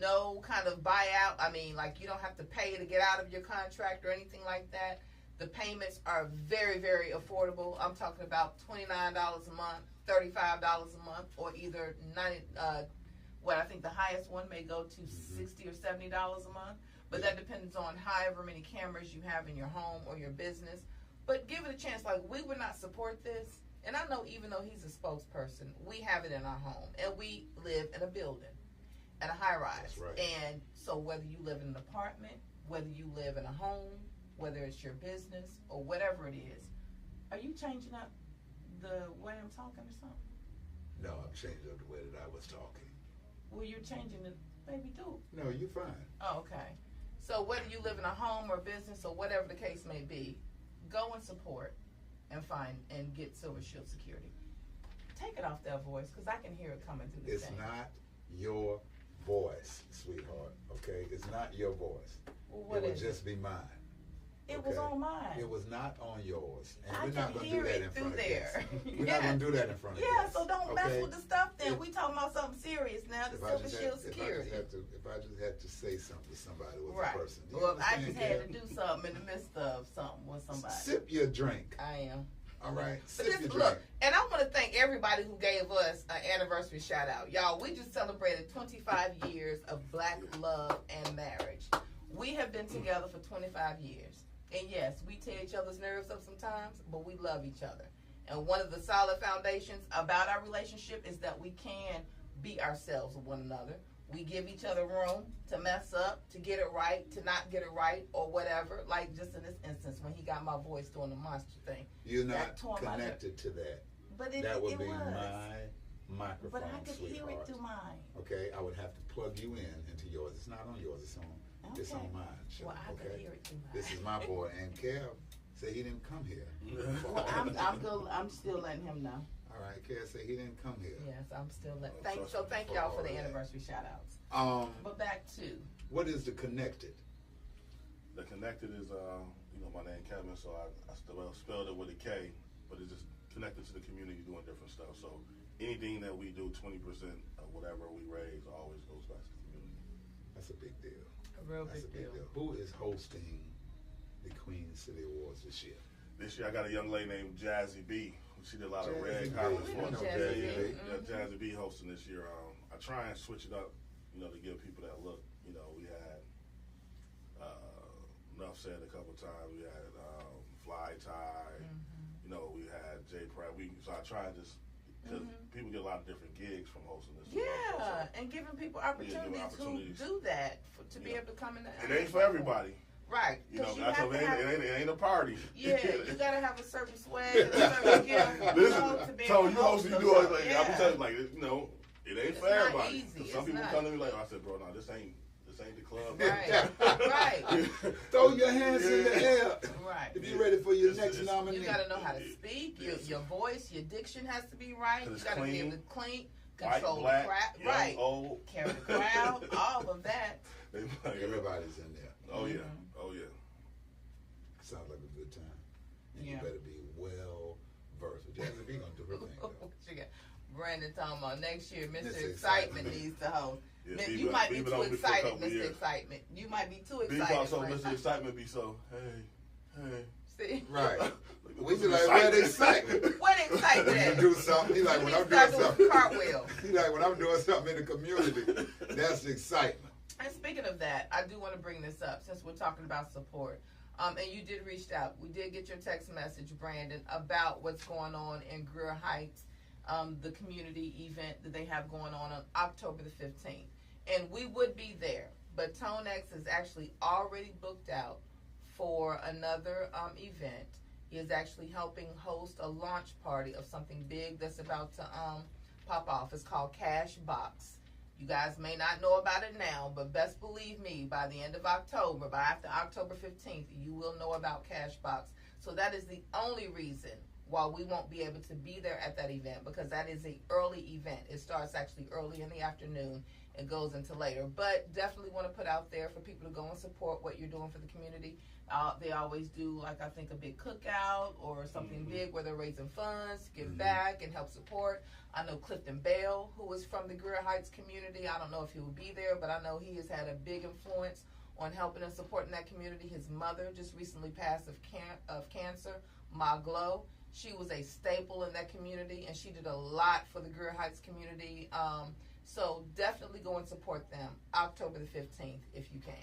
B: no kind of buyout. I mean, like, you don't have to pay to get out of your contract or anything like that. The payments are very, very affordable. I'm talking about $29 a month, $35 a month, or either I think the highest one may go to $60 or $70 a month. But that depends on however many cameras you have in your home or your business. But give it a chance. Like, we would not support this. And I know even though he's a spokesperson, we have it in our home. And we live in a building, at a high-rise.
C: That's right.
B: And so whether you live in an apartment, whether you live in a home, whether it's your business or whatever it is, are you changing up the way I'm talking or something?
C: No, I'm changing up the way that I was talking.
B: Well, you're changing it. Baby, do.
C: No, you fine.
B: Oh, okay. So whether you live in a home or business or whatever the case may be, go and support and find and get Silver Shield Security. Take it off that voice because I can hear it coming through the
C: It's
B: thing.
C: not your voice, sweetheart. Okay, it's not your voice.
B: Well, what
C: it would
B: is
C: just be mine.
B: It was on mine.
C: It was not on yours, and
B: I
C: we're not
B: can
C: going to
B: hear
C: do that
B: it
C: in
B: through
C: front of
B: there.
C: guests. We're not going to do that in front of
B: Yeah,
C: guests.
B: so don't mess
C: okay?
B: with the stuff then.
C: If-
B: We talking about something serious now, the
C: If I
B: Silver
C: just
B: Shield
C: had-
B: Security.
C: If I just had to say something to somebody with
B: Right.
C: a person. You
B: Well, if I
C: understand,
B: just had to
C: Karen?
B: do something in the midst of something with somebody.
C: Sip your drink.
B: I am.
C: All right,
B: But
C: sip
B: this,
C: your
B: look,
C: drink.
B: and I want to thank everybody who gave us an anniversary shout out. Y'all, we just celebrated 25 years of black love and marriage. We have been together for 25 years. And yes, we tear each other's nerves up sometimes, but we love each other. And one of the solid foundations about our relationship is that we can be ourselves with one another. We give each other room to mess up, to get it right, to not get it right, or whatever. Like just in this instance, when he got my voice doing the monster thing.
C: You're
B: that
C: not
B: tore my
C: connected to that.
B: But it,
C: That would
B: it
C: be
B: was.
C: my microphone,
B: But I could hear it
C: sweetheart.
B: through mine.
C: Okay, I would have to plug you in into yours. It's not on yours. It's on. It's
B: Okay.
C: on mine. Sure.
B: Well, I
C: okay.
B: could hear it through mine.
C: This is my boy, and Kev said he didn't come here.
B: Well, I'm still letting him know.
C: All right, Kev said he didn't come here.
B: Yes, I'm still letting.
D: Well,
B: Thank y'all for the
C: all right.
B: anniversary shout outs. But back to
C: What is the connected?
D: The connected is, my name Kevin, so I spelled it with a K, but it's just connected to the community doing different stuff. So anything that we do, 20% of whatever we raise always goes back to the community.
C: That's a big deal.
B: a real
C: That's a
B: big
C: big
B: deal.
C: deal. Who is hosting the Queen City Awards this year?
D: This year I got a young lady named Jazzy B. She did a lot of
C: Jazzy
D: red
C: B.
D: carpets
C: We
D: for
C: know
D: us.
C: Jazzy
D: Yeah,
C: B.
D: Jazzy B hosting this year. I try and switch it up, to give people that look. We had Enough Said a couple times. We had Fly Tie. We had Jay Pratt. So I try and just because people get a lot of different gigs from hosting this.
B: Yeah, and giving people opportunities
D: opportunities.
B: who do that to be able to come in.
D: It ain't for everybody.
B: Right.
D: You
B: You
D: I told
B: have
D: them
B: to have,
D: it ain't a party.
B: yeah, you gotta have a certain swag and a certain gift, to be
D: So
B: able
D: you
B: to
D: host,
B: host
D: you
B: or
D: do it
B: something.
D: like
B: Yeah.
D: I'm telling you, it ain't
B: It's
D: for
B: not
D: everybody.
B: easy.
D: 'Cause some
B: It's
D: people
B: not.
D: come to me like, I said, bro, no, this ain't the club.
B: Right. Right.
C: Throw your hands in the air.
B: Right.
C: If you're ready for your
D: It's-
C: next
D: it's-
C: nominee.
B: You gotta know how to speak. Your voice, your diction has to be right. You
D: It's
B: gotta be
D: clean.
B: able to clean,
D: White,
B: control
D: black,
B: the crowd.
D: young,
B: Right.
D: old.
B: Carry the crowd. All of that.
D: They like,
C: Everybody's in there.
D: Oh yeah, oh yeah.
C: Sounds like a good time. And
B: Yeah.
C: you better be well versed. Jazzy B gonna do her thing. though.
B: What you got? Brandon talking about next year, Mr.
C: Mr.
B: Excitement
C: Excitement.
B: needs to host.
D: Yeah,
B: Man,
D: Bieber-
B: you might be
D: Bieber
B: too
D: done been for a
B: excited,
D: couple
B: Mr.
D: years.
B: Excitement. You might be too
D: Big
B: excited.
D: also,
B: for
D: Mr.
B: it.
D: Excitement be so, hey.
B: See?
C: Right.
D: Look
C: We
D: at
C: be
D: this
C: like, where the excitement?
B: What excitement
C: When you
B: at?
C: do something, he like, when I'm
B: Start
C: doing
B: doing
C: something.
B: cartwheels.
C: He like, when I'm doing something in the community, that's the excitement.
B: And speaking of that, I do want to bring this up since we're talking about support. And you did reach out. We did get your text message, Brandon, about what's going on in Greer Heights, the community event that they have going on October the 15th. And we would be there, but ToneX is actually already booked out for another event. He is actually helping host a launch party of something big that's about to pop off. It's called Cash Box. You guys may not know about it now, but best believe me, by the end of October, by after October 15th, you will know about Cash Box. So that is the only reason why we won't be able to be there at that event, because that is an early event. It starts actually early in the afternoon and goes into later. But definitely want to put out there for people to go and support what you're doing for the community. They always do, like, I think a big cookout or something big where they're raising funds to give back and help support. I know Clifton Bell, who is from the Greer Heights community. I don't know if he will be there, but I know he has had a big influence on helping and supporting that community. His mother just recently passed of cancer, Ma Glow. She was a staple in that community, and she did a lot for the Greer Heights community. So definitely go and support them October the 15th if you can.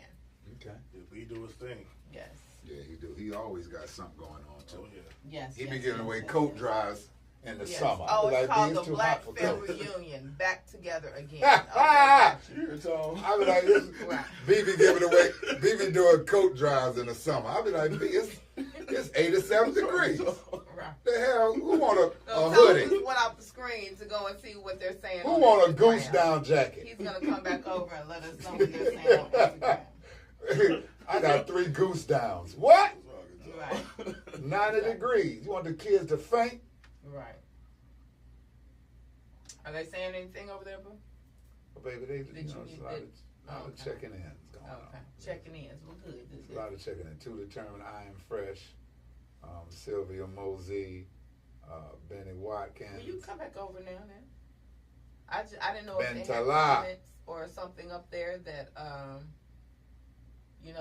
C: Okay.
D: If he do his thing.
B: Yes.
C: Yeah, he do. He always got something going on
D: Oh
C: too.
D: yeah.
B: Yes.
C: He
B: yes,
C: be giving
B: yes,
C: away
B: yes,
C: coat
B: yes.
C: drives in the
B: Yes.
C: summer.
B: Oh,
C: I be
B: it's
C: like,
B: called
C: "These
B: the
C: too
B: Black
C: hot for
B: Family
C: coats."
B: Reunion, back together again. Okay,
D: Here, Tom.
C: I be like,
B: Right.
C: BB giving away, BB doing coat drives in the summer. I be like, B, it's 87 degrees.
B: Right.
C: The hell? Who want a
B: So
C: hoodie?
B: Thomas went off the screen to go and see what they're saying.
C: Who
B: on
C: want a
B: Instagram.
C: goose down jacket?
B: He's gonna come back over and let us know what they're saying on Instagram.
C: I got 3 goose downs. What?
B: Right.
C: 90 degrees. You want the kids to faint?
B: Right. Are they saying anything over there, boo?
C: Well, baby, they,
B: Did
C: you know,
B: you
C: it's
B: get
C: a lot,
B: it?
C: of, lot of
B: Okay.
C: checking in going
B: Okay.
C: on.
B: Checking in. Well, good.
C: There's a lot of checking in. To determine I am fresh. Sylvia Mosey, Benny Watkins.
B: Will you come back over now? I didn't know if they had
C: Bentala.
B: comments or something up there that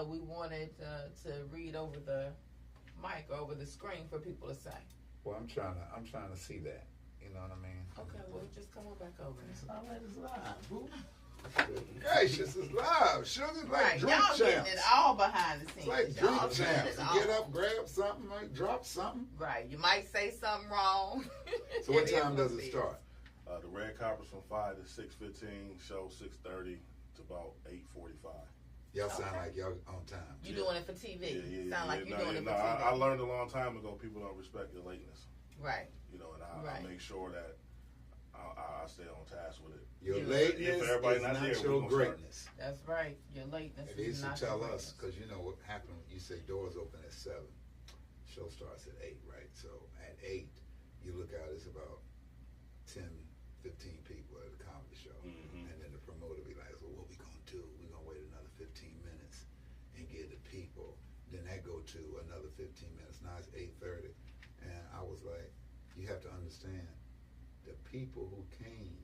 B: we wanted to read over the mic or over the screen for people to say.
C: Well, I'm trying to see that. You know what I mean?
B: Okay, well, just come on back over.
C: It's not like it's live, boo. Gracious, it's live. Sugar's like
B: Right,
C: drink
B: y'all
C: champs.
B: getting it all behind the
C: It's
B: scenes.
C: like
B: Y'all
C: drink
B: getting
C: champs.
B: it
C: You
B: all.
C: get up, grab something, like drop something.
B: Right, you might say something wrong.
C: So what
B: It is
C: time does
B: what
C: it
B: is.
C: start?
D: The Red Carpet's from 5 to 6:15. Show 6:30 to about 8:45.
C: Y'all sound
B: Okay.
C: like y'all on time.
B: You doing it for TV. Sound like you're doing it for
D: No,
B: TV.
D: I learned a long time ago. People don't respect your lateness.
B: Right.
D: You know, and I
B: Right.
D: make sure that I stay on task with it.
C: Your
B: Yeah.
C: lateness
D: If everybody
C: is
D: not
C: not
D: there, we
C: your
D: gonna start.
C: greatness.
B: That's right. Your lateness
C: And they
B: is
C: used to
B: not
C: tell
B: your
C: us,
B: greatness.
C: because you know what happened, you say doors open at 7. Show starts at 8, right? So at 8, you look out, it's about 10, 15 people at the comedy show.
D: Mhm.
C: And then the promoter be like, well, what we going to do? We're going to wait another 15 minutes and get the people. Then that go to another 15 minutes. Now it's 8:30. And I was like, you have to understand, the people who came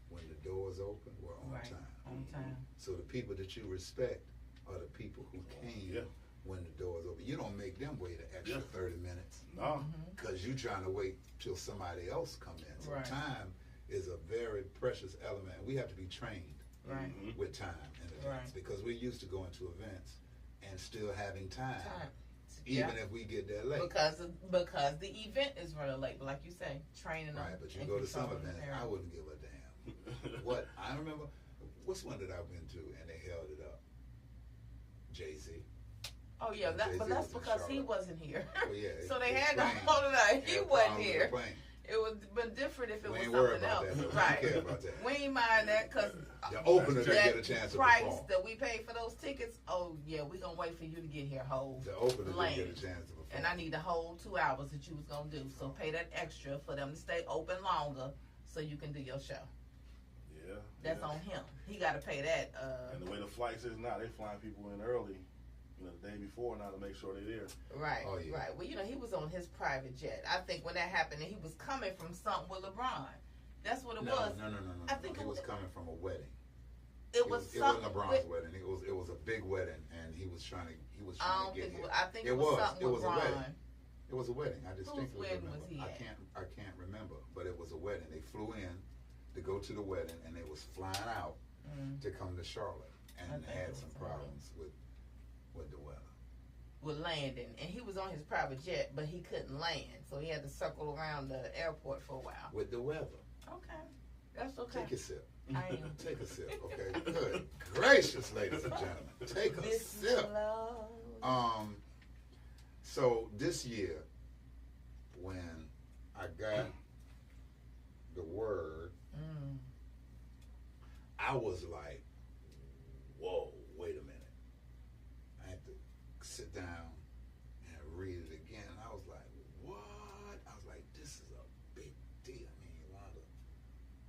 C: when the doors open were on
B: Right.
C: time.
B: On time.
C: So the people that you respect are the people who came
D: Yeah.
C: when the doors open. You don't make them wait an extra
D: Yeah.
C: 30 minutes
D: No.
C: because you're trying to wait till somebody else come in. So
B: Right.
C: time is a very precious element. We have to be trained
B: Right.
D: Mhm.
C: with time in events
B: Right.
C: because we're used to going to events and still having time,
B: Time.
C: even
B: Yeah.
C: if we get there late.
B: Because the event is running late, but like you say, training them.
C: Right, but you
B: and
C: go to some
B: controlling
C: events,
B: their-
C: I wouldn't give a damn. What I remember, what's one that I've been to and they held it up? Jay-Z.
B: Oh yeah,
C: Jay-Z
B: but that's
C: was in
B: because he
C: Charlotte.
B: wasn't here.
C: Well, yeah,
B: So they
C: his
B: had to
C: plane
B: hold it out. He
C: had
B: wasn't
C: problems with the
B: here.
C: plane.
B: It would have been different if it
C: We
B: was
C: ain't worried
B: something
C: about
B: else.
C: that, though. We
B: Right.
C: don't care about that.
B: We ain't mind that because
C: The opener didn't
B: that
C: get a chance to
B: price
C: perform.
B: that we paid for those tickets. Oh yeah, we gonna wait for you to get here whole.
C: The opener
B: lane.
C: didn't get a chance to perform.
B: And I need the whole 2 hours that you was gonna do. So pay that extra for them to stay open longer so you can do your show.
D: Yeah.
B: That's
D: yeah.
B: on him. He got to pay that.
D: And the way the flights is now, they flying people in early, the day before now to make sure they're there.
B: Right,
C: Oh, yeah.
B: right. Well, he was on his private jet. I think when that happened, he was coming from something with LeBron. That's what it was.
C: No.
B: I think
C: he
B: it
C: was
B: was-
C: coming from a wedding.
B: It was
C: It wasn't
B: something.
C: LeBron's
B: with,
C: wedding. It was a big wedding, and he was trying to
B: I don't
C: get
B: think.
C: here.
B: I think it was something
C: It
B: with
C: was a wedding.
B: Ron.
C: It was a wedding. I distinctly
B: wedding
C: remember.
B: was he at?
C: I can't remember, but it was a wedding. They flew in to go to the wedding, and they was flying out to come to Charlotte,
B: I
C: and
B: think it
C: had
B: was
C: some
B: a
C: problems with the weather.
B: With landing, and he was on his private jet, but he couldn't land, so he had to circle around the airport for a while.
C: With the weather.
B: Okay, that's okay.
C: Take a sip.
B: I am.
C: Take a sip. Okay. Good gracious, ladies and gentlemen, take a
B: This is
C: sip.
B: love.
C: So this year, when I got the word, I was like, whoa, wait a minute. I had to sit down and read it again. And I was like, what? I was like, this is a big deal. I mean, Yolanda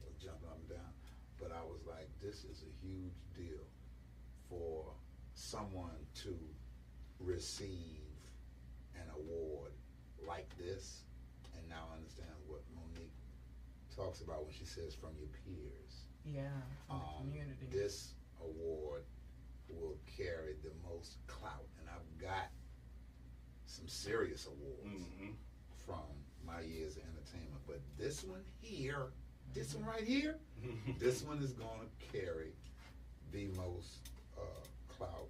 C: was jumping up and down. But I was like, this is a huge deal for someone to receive an award like this and now understand what Monique talks about when she says from your peers.
B: Yeah, from the community.
C: This award will carry the most clout, and I've got some serious awards from my years of entertainment, but this one here, this one right here, this one is going to carry the most clout,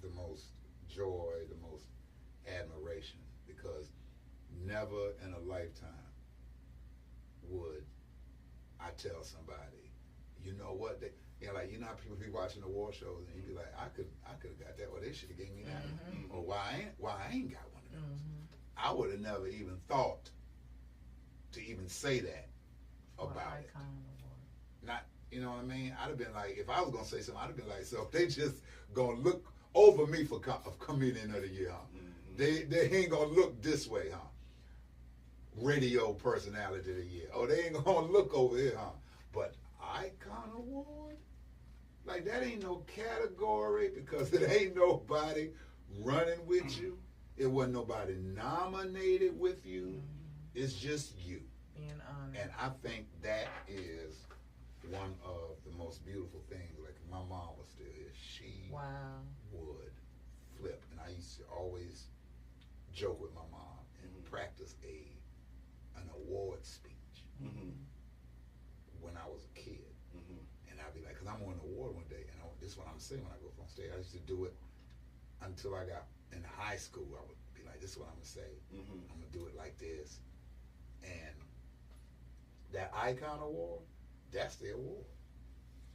C: the most joy, the most admiration, because never in a lifetime would I tell somebody, you know what, they, like, you know how people be watching the war shows and you be like, I could have got that, or they should have gave me that, or why I ain't got one of those. I would have never even thought to even say that about it.
B: Icon award.
C: Not, you know what I mean? I'd have been like, if I was gonna say something, I'd have been like, so they just gonna look over me for comedian of the year, huh?
D: Mm-hmm.
C: They ain't gonna look this way, huh? Radio personality of the year. Oh, they ain't gonna look over here, huh? But icon award? Like, that ain't no category because it ain't nobody running with you. It wasn't nobody nominated with you. It's just you.
B: Being honored.
C: And I think that is one of the most beautiful things. Like, if my mom was still here, she
B: Wow.
C: would flip. And I used to always joke with my mom and practice an award speech
D: Mm-hmm.
C: when I was a kid.
D: Mm-hmm.
C: And I'd be like, because I'm on an award one day, and this is what I'm saying when I go on stage. I used to do it until I got in high school. I would be like, this is what I'm going to say.
D: Mm-hmm.
C: I'm going to do it like this. And that icon award, that's the award.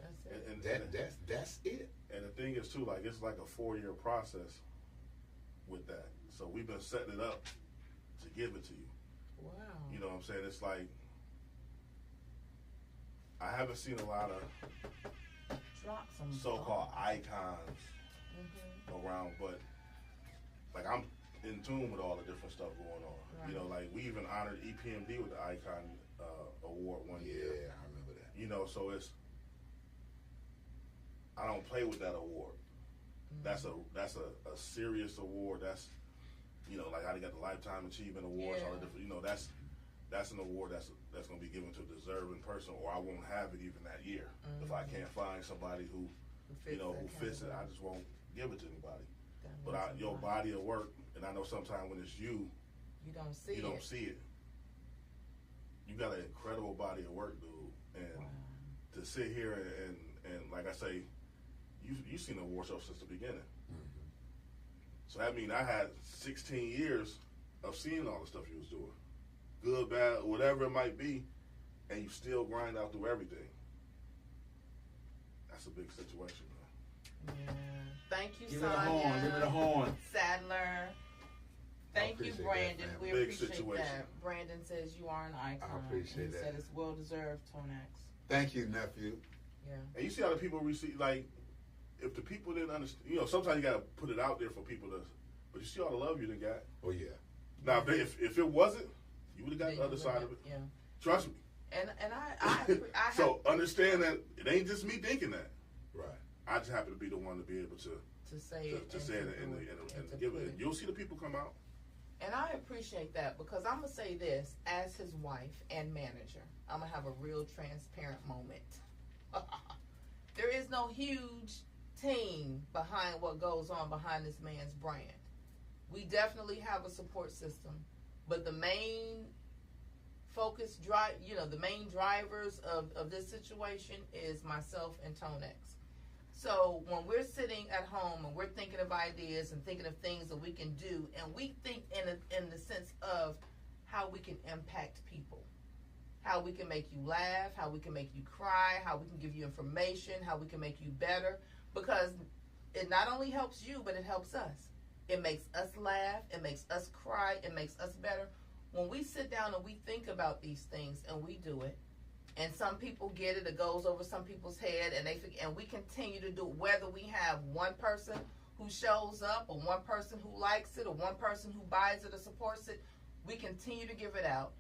B: That's it.
D: And
C: That's it.
D: And the thing is too, like, it's like a 4-year process with that. So we've been setting it up to give it to you.
B: Wow.
D: You know what I'm saying? It's like, I haven't seen a lot of
B: Drop some
D: so-called icons
B: Mm-hmm.
D: around, but like, I'm in tune with all the different stuff going on.
B: Right.
D: You know, like, we even honored EPMD with the Icon Award one year.
C: Yeah, I remember that.
D: You know, so I don't play with that award. That's a serious award. That's, you know, like how they got the Lifetime Achievement Awards, all the different, you know, that's an award that's going to be given to a deserving person, or I won't have it even that year. If I can't find somebody who fits it, I just won't give it to anybody. But your body of work, and I know sometimes when it's you
B: don't see
D: don't see it. You got an incredible body of work, dude. And to sit here and like I say, you seen the award show since the beginning.
C: Mm-hmm.
D: So that means I had 16 years of seeing all the stuff you was doing. Good, bad, whatever it might be, and you still grind out through everything. That's a big situation, man.
B: Yeah. Thank you,
C: Give me
B: Sonia.
C: the horn. Give me the horn.
B: Sadler. Thank you,
C: appreciate
B: Brandon.
C: that,
B: We
C: man.
D: Big
B: appreciate
D: situation.
B: that. Brandon says you are an icon.
C: I appreciate
B: and he
C: that.
B: said it's well deserved, Tonex.
C: Thank you, nephew.
B: Yeah.
D: And you see how the people receive, like, if the people didn't understand, you know, sometimes you got to put it out there for people to, but you see all the love you done got.
C: Oh, yeah.
D: Now, if it wasn't, you would have got
B: Then
D: the other
B: you
D: side
B: would
D: of it.
B: Yeah.
D: Trust me.
B: And I
D: So understand that it ain't just me thinking that.
C: Right.
D: I just happen to be the one to be able to
B: say it
D: to
B: and
D: say it
B: to
D: and
B: do it
D: and
B: to
D: give
B: put
D: it.
B: it.
D: You'll see the people come out.
B: And I appreciate that because I'm going to say this, as his wife and manager, I'm going to have a real transparent moment. There is no huge team behind what goes on behind this man's brand. We definitely have a support system, but the main focus, the main drivers of this situation is myself and Tonex. So when we're sitting at home and we're thinking of ideas and thinking of things that we can do, and we think in the sense of how we can impact people, how we can make you laugh, how we can make you cry, how we can give you information, how we can make you better, because it not only helps you, but it helps us. It makes us laugh, it makes us cry, it makes us better. When we sit down and we think about these things and we do it, and some people get it goes over some people's head, and we continue to do it, whether we have one person who shows up or one person who likes it or one person who buys it or supports it, we continue to give it out.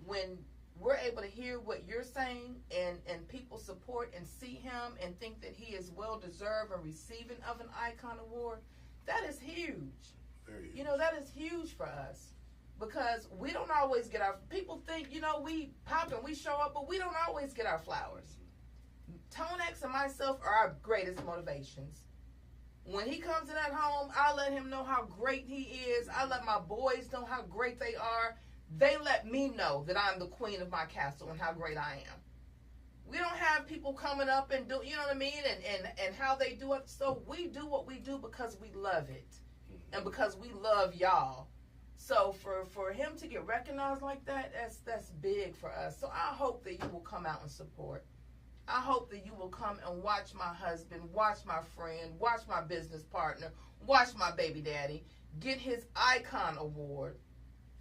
B: When we're able to hear what you're saying and people support and see him and think that he is well deserved and receiving of an icon award, that is huge.
D: Very huge.
B: You know, that is huge for us. Because we don't always get our, people think, we pop and we show up, but we don't always get our flowers. Tonex and myself are our greatest motivations. When he comes in at home, I let him know how great he is. I let my boys know how great they are. They let me know that I'm the queen of my castle and how great I am. We don't have people coming up and do, you know what I mean, and how they do it. So we do what we do because we love it and because we love y'all. So for him to get recognized like that, that's big for us. So I hope that you will come out and support. I hope that you will come and watch my husband, watch my friend, watch my business partner, watch my baby daddy get his icon award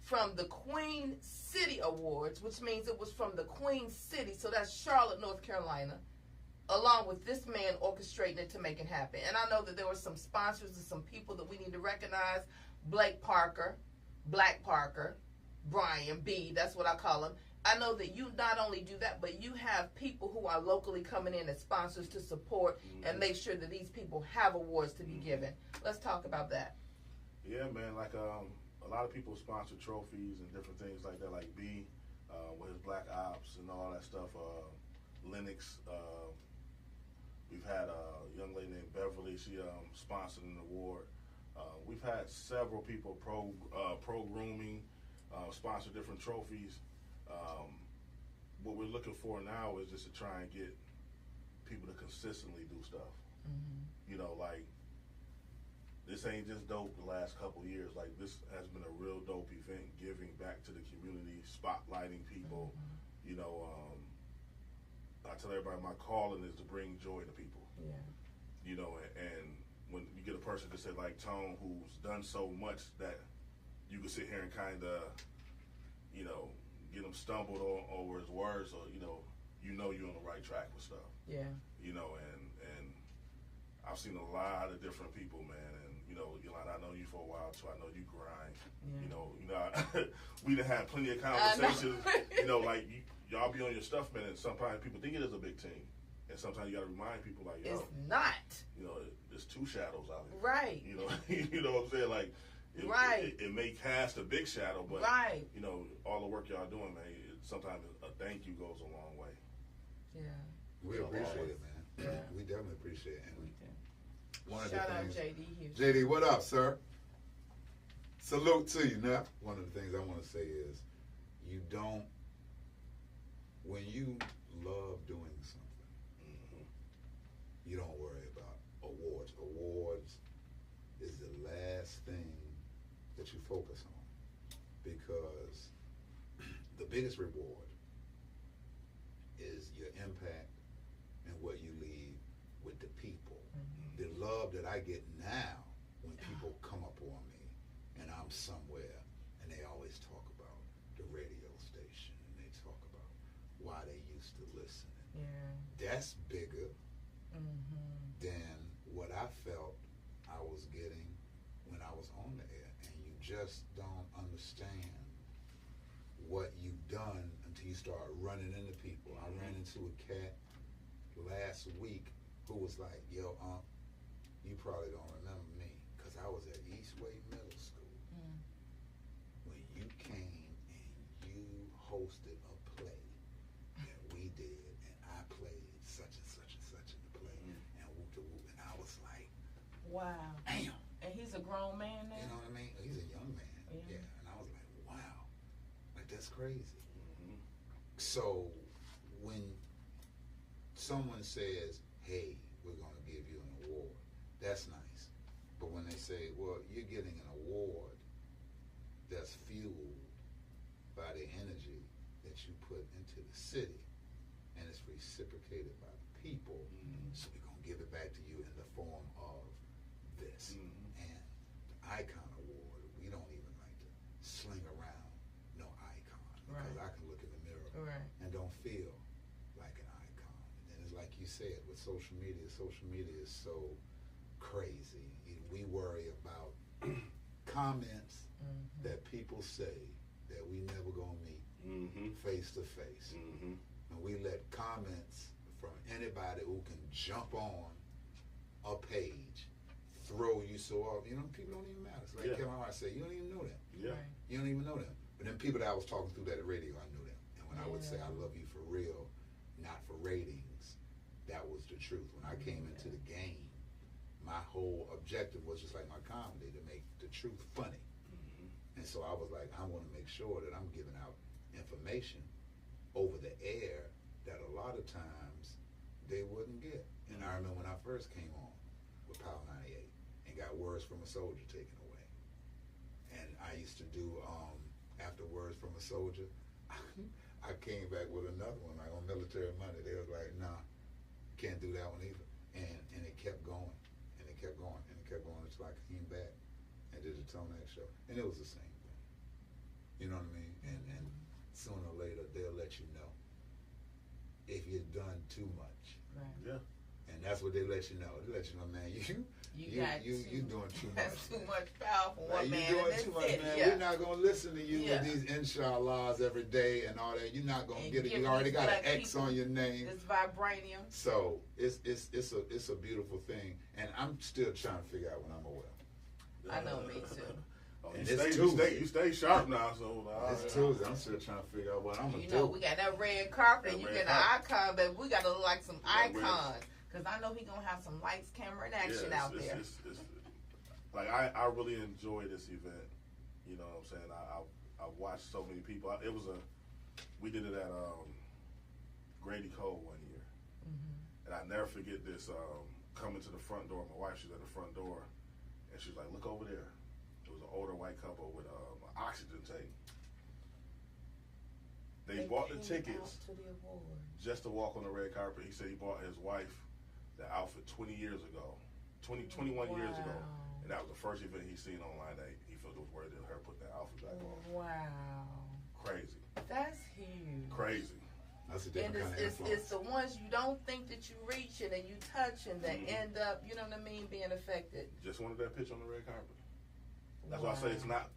B: from the Queen City Awards, which means it was from the Queen City, so that's Charlotte, North Carolina, along with this man orchestrating it to make it happen. And I know that there were some sponsors and some people that we need to recognize. Blake Parker, Black Parker, Brian B, that's what I call him. I know that you not only do that, but you have people who are locally coming in as sponsors to support and make sure that these people have awards to be given. Let's talk about that.
D: Yeah, man, like a lot of people sponsor trophies and different things like that, like B with his Black Ops and all that stuff. Lennox, we've had a young lady named Beverly, she sponsored an award. We've had several people, pro grooming, sponsor different trophies. What we're looking for now is just to try and get people to consistently do stuff. You know, like, this ain't just dope the last couple of years. Like, this has been a real dope event, giving back to the community, spotlighting people. You know, I tell everybody my calling is to bring joy to people.
B: Yeah.
D: You know, and when you get a person just say like Tone, who's done so much that you can sit here and kind of, you know, get him stumbled over his words, or you know you're on the right track with stuff.
B: Yeah.
D: You know, and I've seen a lot of different people, man, and you know, I know you for a while too. I know you grind.
B: Yeah.
D: You know, we done had plenty of conversations. You know, like y'all be on your stuff, man, and sometimes people think it is a big team, and sometimes you got to remind people like, yo,
B: it's not.
D: You know, there's two shadows out here.
B: Right.
D: You know, you know what I'm saying, like. It may cast a big shadow, but you know, all the work y'all doing, man. Sometimes a thank you goes a long way.
B: Yeah,
C: We appreciate it, man.
B: Yeah.
C: We definitely appreciate it. And one of
B: shout
C: the
B: out
C: things,
B: JD here.
C: JD, what up, sir? Salute to you. Now, one of the things I want to say is, when you love doing something, you don't worry about awards. Awards is the last thing that you focus on, because the biggest reward is your impact and what you leave with the people. The love that I get now when people come up on me and I'm somewhere and they always talk about the radio station and they talk about why they used to listen. That's bigger than what I felt I was getting when I was on the air. And you just don't understand what you've done until you start running into people. I ran into a cat last week who was like, yo, you probably don't remember me, because I was at Eastway Middle School when you came and you hosted a play that we did, and I played such and such and such in the play, and whoop de whoop, and I was like,
B: wow.
C: damn.
B: And he's a grown man now?
C: You know what I mean? He's a young man. Yeah. And I was like, wow. Like, that's crazy. So when someone says, hey, we're going to give you an award, that's nice. But when they say, well, you're getting an award that's fueled by the energy that you put into the city, and it's reciprocated by the people, so we're going to give it back to you in the form of this. And the Icon Award, we don't even like to sling around no icon, because I can look in the mirror and don't feel like an icon. And it's like you said, with social media is so crazy. We worry about comments that people say that we never gonna meet face to face. And we let comments from anybody who can jump on a page throw you so off. You know, people don't even matter. It's like Kevin Hart said, you don't even know them. You don't even know them. But then people that I was talking through that radio, I knew them. And when I would say I love you for real, not for ratings, that was the truth. When I came into the game, my whole objective was just like my comedy, to make the truth funny. And so I was like, I want to make sure that I'm giving out information over the air that a lot of times they wouldn't get. And I remember when I first came on with Power 98 and got Words from a Soldier taken away. And I used to do, after Words from a Soldier, I came back with another one, like on Military Monday. They was like, nah, can't do that one either. And it kept going, and it kept going, and it kept going until I came back and did the Tone X show. And it was the same thing. You know what I mean? And sooner or later they'll let you know if you've done too much.
B: Right.
D: Yeah.
C: And that's what they let you know. They let you know, man, you doing too much.
B: That's too much power for
C: Man,
B: one man
C: you
B: in
C: doing
B: this
C: too much,
B: city.
C: man.
B: Yeah.
C: We're not gonna listen to you
B: Yeah.
C: with these inshallahs every day and all that. You're not gonna
B: And
C: get it.
B: give
C: You already
B: these
C: got an
B: black
C: X
B: people
C: on your name.
B: This vibranium.
C: So it's a beautiful thing, and I'm still trying to figure out when I'm aware.
B: I know, me too.
D: Oh,
C: And
D: you,
C: it's
D: stay,
C: Tuesday.
D: you stay sharp now, so
C: It's Tuesday. I'm still trying to figure out what I'm gonna
B: You
C: do.
B: know, we got that red carpet.
D: That
B: You
D: red
B: get an icon, but we got to look like some
D: That red-
B: icons. Because I know he going to have some lights, camera, and action out there.
D: It's, like, I really enjoy this event. You know what I'm saying? I watched so many people. We did it at Grady Cole one year.
B: Mm-hmm.
D: And I never forget this, coming to the front door. My wife, she's at the front door. And she's like, look over there. It was an older white couple with an oxygen tank. They bought the
B: came
D: tickets
B: out to the award.
D: just to walk on the red carpet. He said he bought his wife the outfit 21 years ago. And that was the first event he seen online that he felt it was worthy of her putting that outfit back on.
B: Wow.
D: Crazy.
B: That's huge.
D: Crazy.
C: That's a
B: And
C: different kind of
B: it's
C: influence.
B: the ones you don't think that you reach and you touch and that
D: Mhm.
B: end up, you know what I mean, being affected.
D: Just wanted that picture on the red carpet. That's why I say it's not.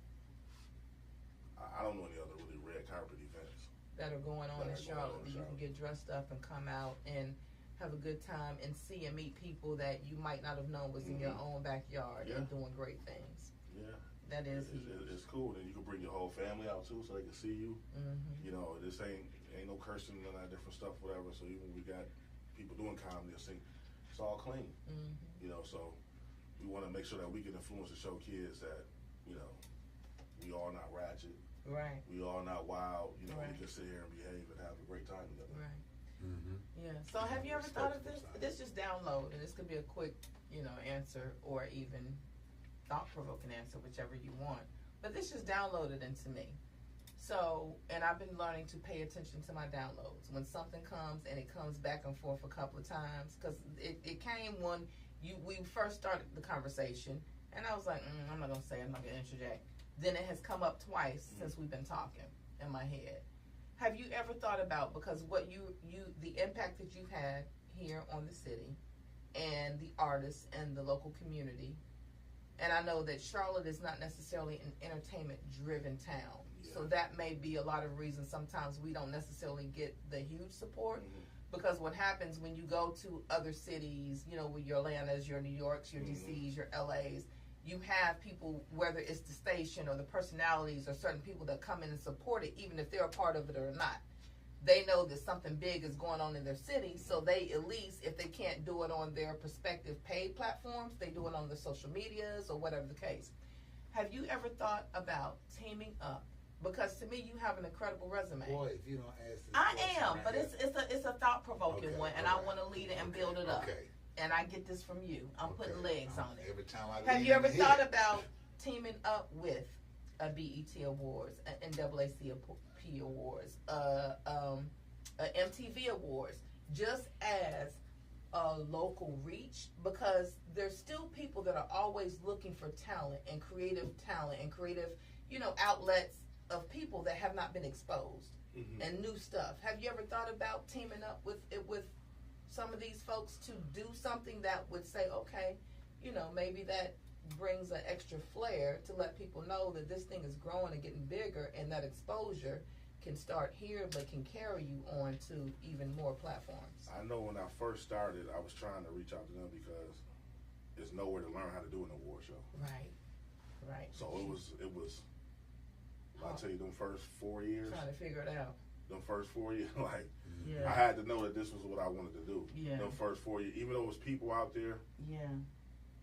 D: I don't know any other really red carpet events.
B: That are going on
D: That
B: in
D: are going
B: Charlotte
D: on in
B: that you can
D: Charlotte.
B: get dressed up and come out and have a good time and see and meet people that you might not have known was in your own backyard
D: Yeah.
B: and doing great things.
D: Yeah.
B: That is
D: It's,
B: huge.
D: it's cool. Then you can bring your whole family out too, so they can see you.
B: Mm-hmm.
D: You know, this ain't no cursing, none of that different stuff, whatever. So even when we got people doing comedy, it's all clean.
B: Mm-hmm.
D: You know, so we want to make sure that we can influence and show kids that, you know, we all not ratchet,
B: Right,
D: we all not wild. You know,
B: Right.
D: we can sit here and behave and have a great time together.
B: right.
C: Mm-hmm.
B: Yeah. So have you ever thought of this?
C: Respectful
B: This just download, and this could be a quick, answer or even thought-provoking answer, whichever you want. But this just downloaded into me. So, and I've been learning to pay attention to my downloads. When something comes and it comes back and forth a couple of times, because it came when we first started the conversation, and I was like, I'm not gonna say it, I'm not gonna interject. Then it has come up twice since we've been talking in my head. Have you ever thought about, because what the impact that you've had here on the city and the artists and the local community, and I know that Charlotte is not necessarily an entertainment driven town.
D: Yeah.
B: So that may be a lot of reasons sometimes we don't necessarily get the huge support,
D: Mhm.
B: because what happens when you go to other cities, with your Atlantas, your New Yorks, your DCs, your LAs, you have people, whether it's the station or the personalities or certain people that come in and support it, even if they're a part of it or not. They know that something big is going on in their city, so they at least, if they can't do it on their respective paid platforms, they do it on their social medias or whatever the case. Have you ever thought about teaming up? Because to me, you have an incredible resume.
C: Boy, if you don't ask this
B: I
C: question
B: am,
C: right
B: but
C: here-
B: it's a thought provoking
C: Okay,
B: one, and
C: all
B: I
C: right.
B: want to lead it and build it up.
C: Okay.
B: And I get this from you. I'm putting legs on it.
C: Every time I
B: Have
C: lean
B: you ever
C: in
B: thought
C: here.
B: about teaming up with a BET Awards, an NAACP Awards, a MTV Awards, just as a local reach? Because there's still people that are always looking for talent and creative outlets of people that have not been exposed
D: Mhm.
B: and new stuff. Have you ever thought about teaming up with some of these folks to do something that would say, okay, maybe that brings an extra flair to let people know that this thing is growing and getting bigger, and that exposure can start here but can carry you on to even more platforms?
D: I know when I first started, I was trying to reach out to them because there's nowhere to learn how to do an award show.
B: Right.
D: So it was. I'll tell you, them first 4 years,
B: Trying to figure it out.
D: like
B: Yeah.
D: I had to know that this was what I wanted to do.
B: Yeah.
D: Them first 4 years, even though it was people out there,
B: Yeah.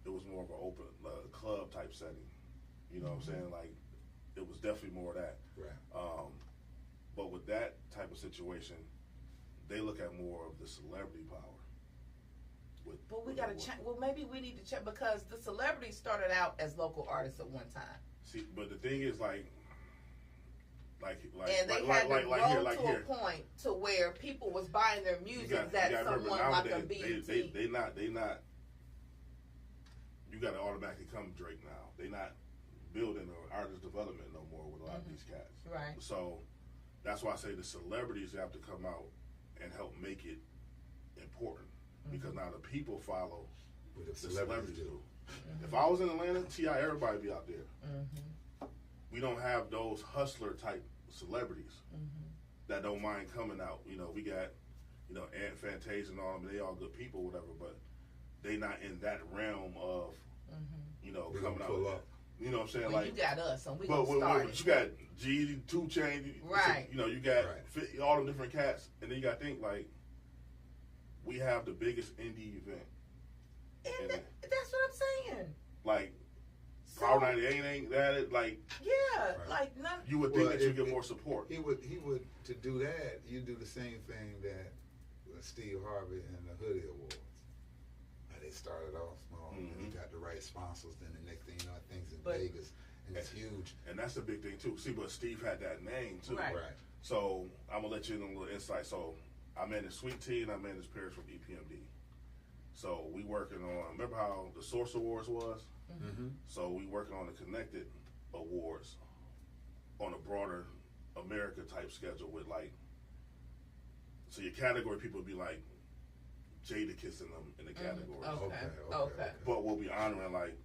D: it was more of an open club type setting. You know what I'm saying? Like, it was definitely more of that.
C: Right.
D: But with that type of situation, they look at more of the celebrity power.
B: But we got to check. Well, maybe we need to check, because the celebrities started out as local artists at one time.
D: See, but the thing is, like
B: And they had to grow to a point to where people was buying their music that someone like a BET.
D: They not. You got to automatically come Drake now. They not building or artist development no more with a lot of these cats.
B: Right.
D: So that's why I say the celebrities have to come out and help make it important, because now the people follow
C: What
D: the celebrities do. If I was in Atlanta, T.I., everybody be out there. We don't have those hustler type celebrities that don't mind coming out. You know, we got, you know, Aunt Fantasia and all them, they all good people, whatever, but they not in that realm of, you know,
C: We
D: coming
C: gonna
D: out.
C: pull up.
D: You know what I'm saying?
B: Well,
D: like,
B: you got us, and we
D: but
B: gonna start
D: you got G, 2 Chainz,
B: Right.
D: you know, you got
C: Right.
D: all the different cats, and then you got to think, like, we have the biggest indie event.
B: And that's what I'm saying.
D: Like,
B: So,
D: Power 98 ain't that, like,
B: yeah,
C: Right.
B: like none.
D: you would think
C: Well,
D: that you
C: it-
D: get
C: it-
D: more support.
C: He would to do that. You do the same thing that Steve Harvey and the Hoodie Awards. They started off small, and he got the right sponsors. Then the next thing you know, things in
B: But-
C: Vegas, and it's huge.
D: And that's the big thing, too. See, but Steve had that name, too.
B: Right.
C: Right.
D: So, I'm going to let you in a little insight. So, I managed Sweet Tea and I managed Paris from EPMD. So, we working on, remember how the Source Awards was? So, we working on the Connected Awards on a broader America type schedule with, like, so your category people would be like Jadakiss in them in the category.
B: Okay.
D: But we'll be honoring like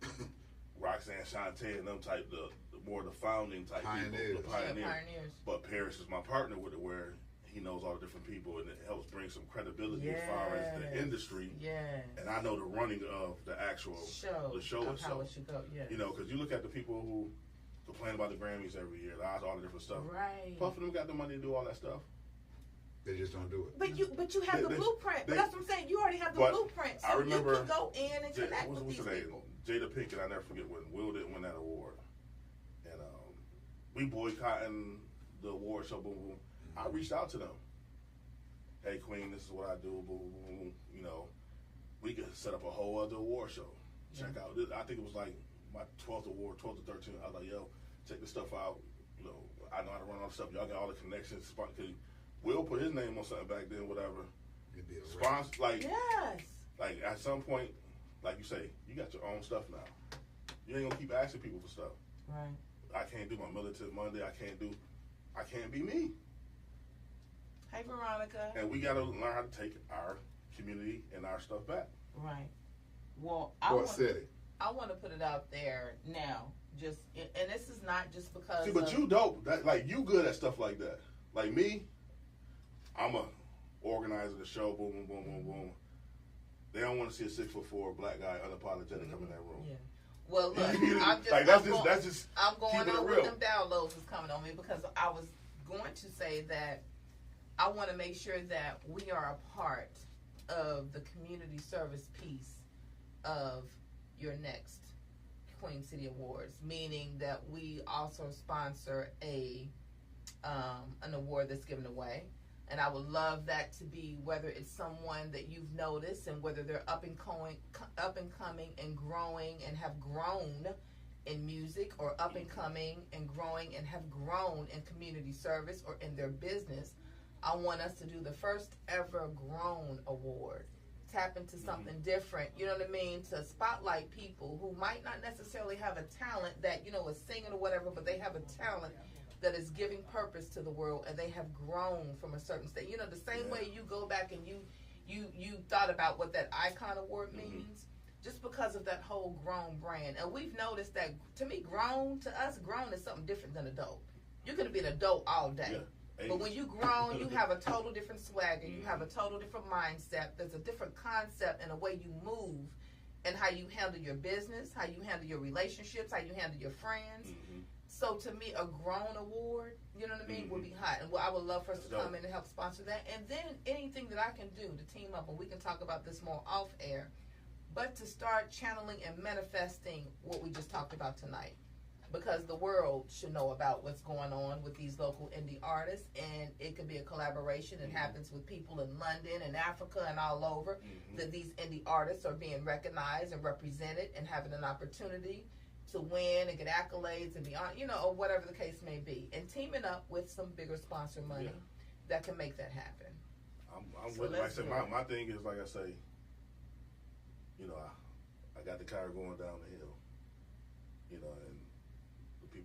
D: Roxanne Shante and them type, the more the founding type
C: Pioneers.
D: people, the pioneers.
B: Yeah, pioneers.
D: But Paris is my partner with it, where he knows all the different people, and it helps bring some credibility as far as the
B: Yes.
D: industry.
B: Yes.
D: And I know the running of the actual the show
B: of
D: itself.
B: how it should go. Yeah.
D: You know, because you look at the people who complain about the Grammys every year, all the different stuff.
B: Right.
D: Puff and them got the money to do all that stuff.
C: They just don't do it.
B: But you have the blueprint. But that's what I'm saying. You already have the
D: But
B: blueprint. So
D: I remember
B: you can go in and connect with
D: what's
B: these
D: her name?
B: people.
D: Jada Pinkett, I never forget when Will didn't win that award. And we boycotting the award show, boom, boom. I reached out to them. Hey, Queen, this is what I do, boom, boom, boom. You know, we could set up a whole other award show. Check out this. I think it was like my 12th award, 12th to 13th. I was like, yo, check this stuff out. You know, I know how to run all the stuff. Y'all got all the connections. Will put his name on something back then, whatever.
C: It'd be a wrap.
D: Sponsor, like,
B: Yes.
D: like at some point, like you say, you got your own stuff now. You ain't gonna keep asking people for stuff.
B: Right.
D: I can't do my Militant Monday. I can't be me.
B: Hey, Veronica.
D: And we gotta learn how to take our community and our stuff back.
B: Right. Well, I
C: What
B: want
C: city?
B: to put it out there now. Just and this is not just because.
D: See, but you dope. That like you good at stuff like that. Like me, I'm a organizer the show. Boom, boom, boom, boom, boom. They don't want to see a 6'4" black guy unapologetic come in that room.
B: Yeah. Well, look, I'm just.
D: Like that's just.
B: I'm going
D: keeping it
B: on
D: real.
B: with them downloads is coming on me because I was going to say that I want to make sure that we are a part of the community service piece of your next Queen City Awards, meaning that we also sponsor an award that's given away. And I would love that to be whether it's someone that you've noticed and whether they're up and coming and growing and have grown in music, or up and coming and growing and have grown in community service or in their business. I want us to do the first ever Grown Award. Tap into something different, you know what I mean? To spotlight people who might not necessarily have a talent that, you know, is singing or whatever, but they have a talent that is giving purpose to the world, and they have grown from a certain state. You know, the same way you go back and you thought about what that icon award means, just because of that whole grown brand. And we've noticed that, to me, grown is something different than adult. You could be an adult all day.
D: Yeah.
B: But when you grown, you have a total different swagger. You have a total different mindset. There's a different concept and a way you move, and how you handle your business, how you handle your relationships, how you handle your friends. So to me, a Grown Award, you know what I mean, would be hot. And I would love for us to come in and help sponsor that. And then anything that I can do to team up, and we can talk about this more off air, but to start channeling and manifesting what we just talked about tonight. Because the world should know about what's going on with these local indie artists, and it could be a collaboration. It happens with people in London and Africa and all over, that these indie artists are being recognized and represented and having an opportunity to win and get accolades and beyond, you know, or whatever the case may be, and teaming up with some bigger sponsor money that can make that happen.
D: I'm
B: So
D: with like I
B: let's
D: said,
B: do it.
D: my thing is, like I say, you know, I got the car going down the hill, you know, and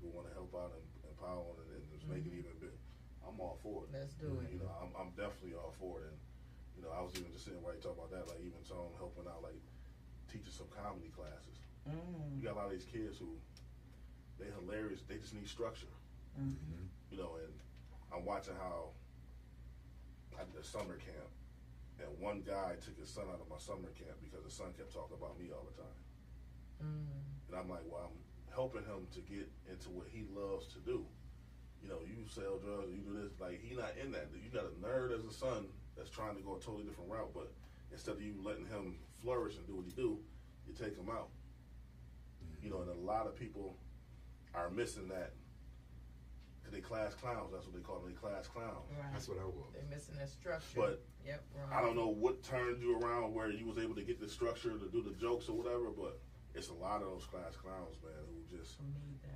D: people want to help out and empower and just make it even bigger, I'm all for it.
B: Let's do it.
D: You know, I'm definitely all for it. And you know, I was even just sitting right talking about that, like even helping out, like teaching some comedy classes. You got a lot of these kids who they hilarious. They just need structure. You know, and I'm watching how I did a summer camp, and one guy took his son out of my summer camp because his son kept talking about me all the time. And I'm like, well, I'm helping him to get into what he loves to do. You know, you sell drugs, you do this. Like, he not in that. You got a nerd as a son that's trying to go a totally different route, but instead of you letting him flourish and do what he do, you take him out. You know, and a lot of people are missing that. They class clowns. That's what they call them. They class clowns.
B: Right.
C: That's what I was.
B: They're missing that structure.
D: But
B: right.
D: I don't know what turned you around where you was able to get the structure to do the jokes or whatever, but it's a lot of those class clowns, man, who just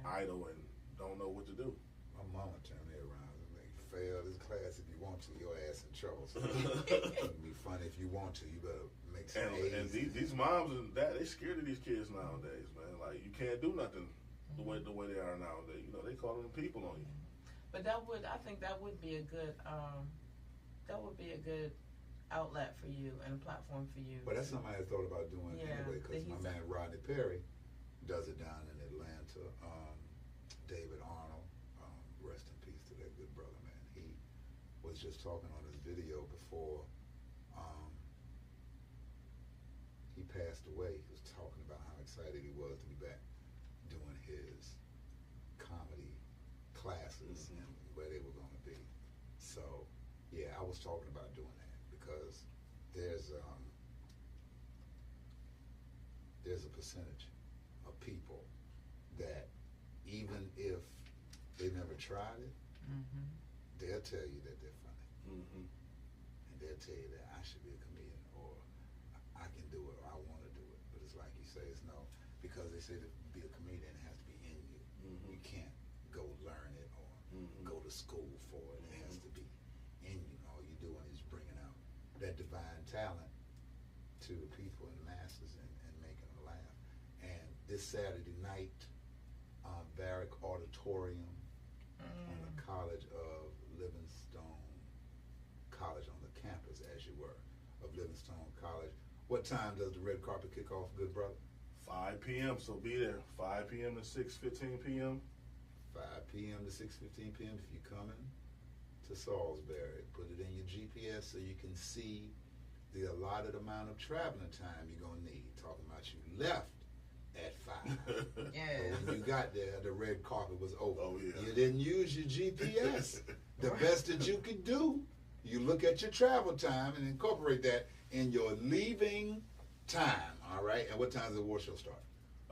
D: idle and don't know what to do.
C: My mama turned me around and like, fail this class if you want to, your ass in trouble. So it'd be funny if you want to. You better make some A's.
D: And these moms and dad, they scared of these kids nowadays, man. Like, you can't do nothing the way they are nowadays. You know, they calling them people on you.
B: But I think that would be a good outlet for you and a platform for you.
C: But that's something I had thought about doing anyway, because my man Rodney Perry does it down in Atlanta. David Arnold, rest in peace to that good brother, man. He was just talking on his video before he passed away. He was talking about how excited he was to be back doing his comedy classes and where they were going to be. So, yeah, I was talking about doing that because there's a percentage of people that even if they never tried it, they'll tell you that they're funny. And they'll tell you that I should be a comedian or I can do it or I want to do it. But it's like you say, it's no, because they say to be a comedian, it has to be in you. You can't go learn it or go to school for it. It has to be in you. All you're doing is bringing out that divine talent to the people and the masses and making them laugh. And this Saturday night, Barrack Auditorium on the College of Livingstone College, on the campus, as you were, of Livingstone College. What time does the red carpet kick off, good brother?
D: 5 p.m., so be there. 5 p.m. to 6:15 p.m.
C: 5 p.m. to 6:15 p.m. If you're coming to Salisbury, put it in your GPS so you can see the allotted amount of traveling time you're going to need. Talking about you left at 5. But when you got there, the red carpet was over.
D: Oh, yeah.
C: You didn't use your GPS. The best that you could do, you look at your travel time and incorporate that in your leaving time, all right? And what time does the award show start?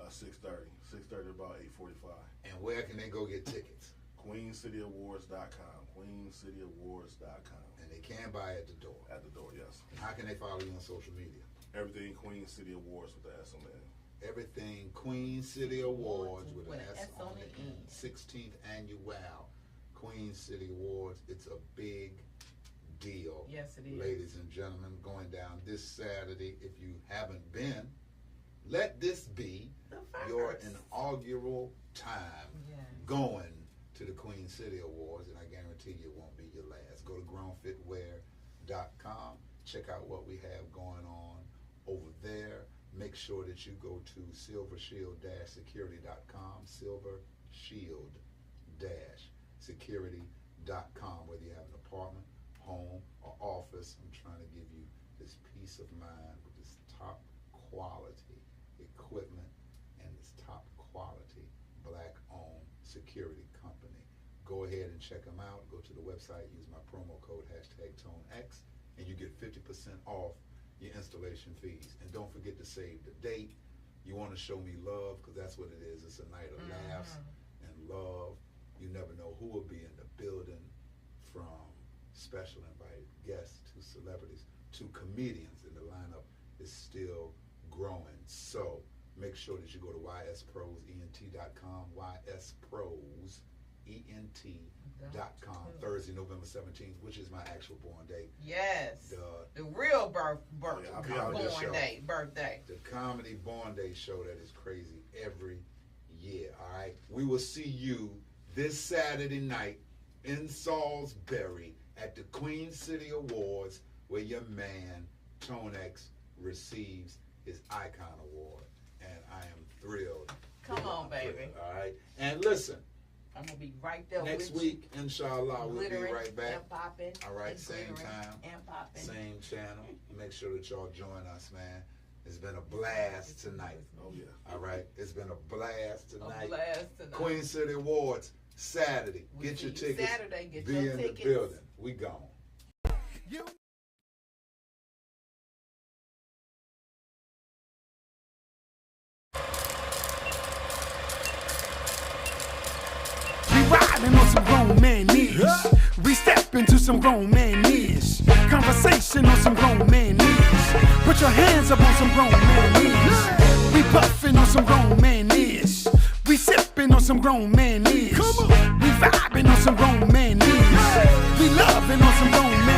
D: 6:30. 6:30 about 8:45.
C: And where can they go get tickets?
D: QueenCityAwards.com. QueenCityAwards.com.
C: And they can buy at the door.
D: At the door, yes.
C: And how can they follow you on social media?
D: Everything Queen City Awards with the S on there.
C: Everything Queen City Awards with an S on
B: the
C: it.
B: E.
C: 16th annual Queen City Awards. It's a big deal.
B: Yes, it is.
C: Ladies and gentlemen, going down this Saturday. If you haven't been, let this be your inaugural time going to the Queen City Awards, and I guarantee you it won't be your last. Go to grownfitwear.com. Check out what we have going on over there. Make sure that you go to silvershield-security.com, silvershield-security.com, whether you have an apartment, home, or office. I'm trying to give you this peace of mind with this top quality equipment and this top quality black-owned security company. Go ahead and check them out. Go to the website, use my promo code #ToneX, and you get 50% off your installation fees. And don't forget to save the date. You want to show me love, because that's what it is. It's a night of laughs and love. You never know who will be in the building, from special invited guests to celebrities to comedians, and the lineup is still growing. So make sure that you go to ysprosent.com, ysprosent.com, Thursday, November 17th, which is my actual born date.
B: Yes. The real birthday.
C: The comedy born day show that is crazy every year, all right? We will see you this Saturday night in Salisbury at the Queen City Awards, where your man, Tonex, receives his Icon Award. And I am thrilled.
B: Come on, baby.
C: All right? And listen,
B: I'm going to be right there
C: next
B: with
C: week, inshallah,
B: you.
C: we'll be
B: Glittering
C: right back.
B: And popping.
C: All right,
B: and
C: same
B: glittering
C: time,
B: And popping.
C: same channel. Make sure that y'all join us, man. It's been a blast tonight.
D: Oh, yeah.
C: All right? It's been a blast tonight.
B: A blast tonight.
C: Queen City Awards, Saturday.
B: We
C: Get your
B: see you
C: tickets.
B: Saturday. Get
C: Be
B: your
C: in
B: tickets.
C: the building. We gone.
A: You We riding on some grown man knees. We step into some grown man knees. Conversation on some grown man knees. Put your hands up on some grown man knees. We puffing on some grown man knees. We sipping on some grown man knees. We vibing on some grown man knees. We loving on some grown man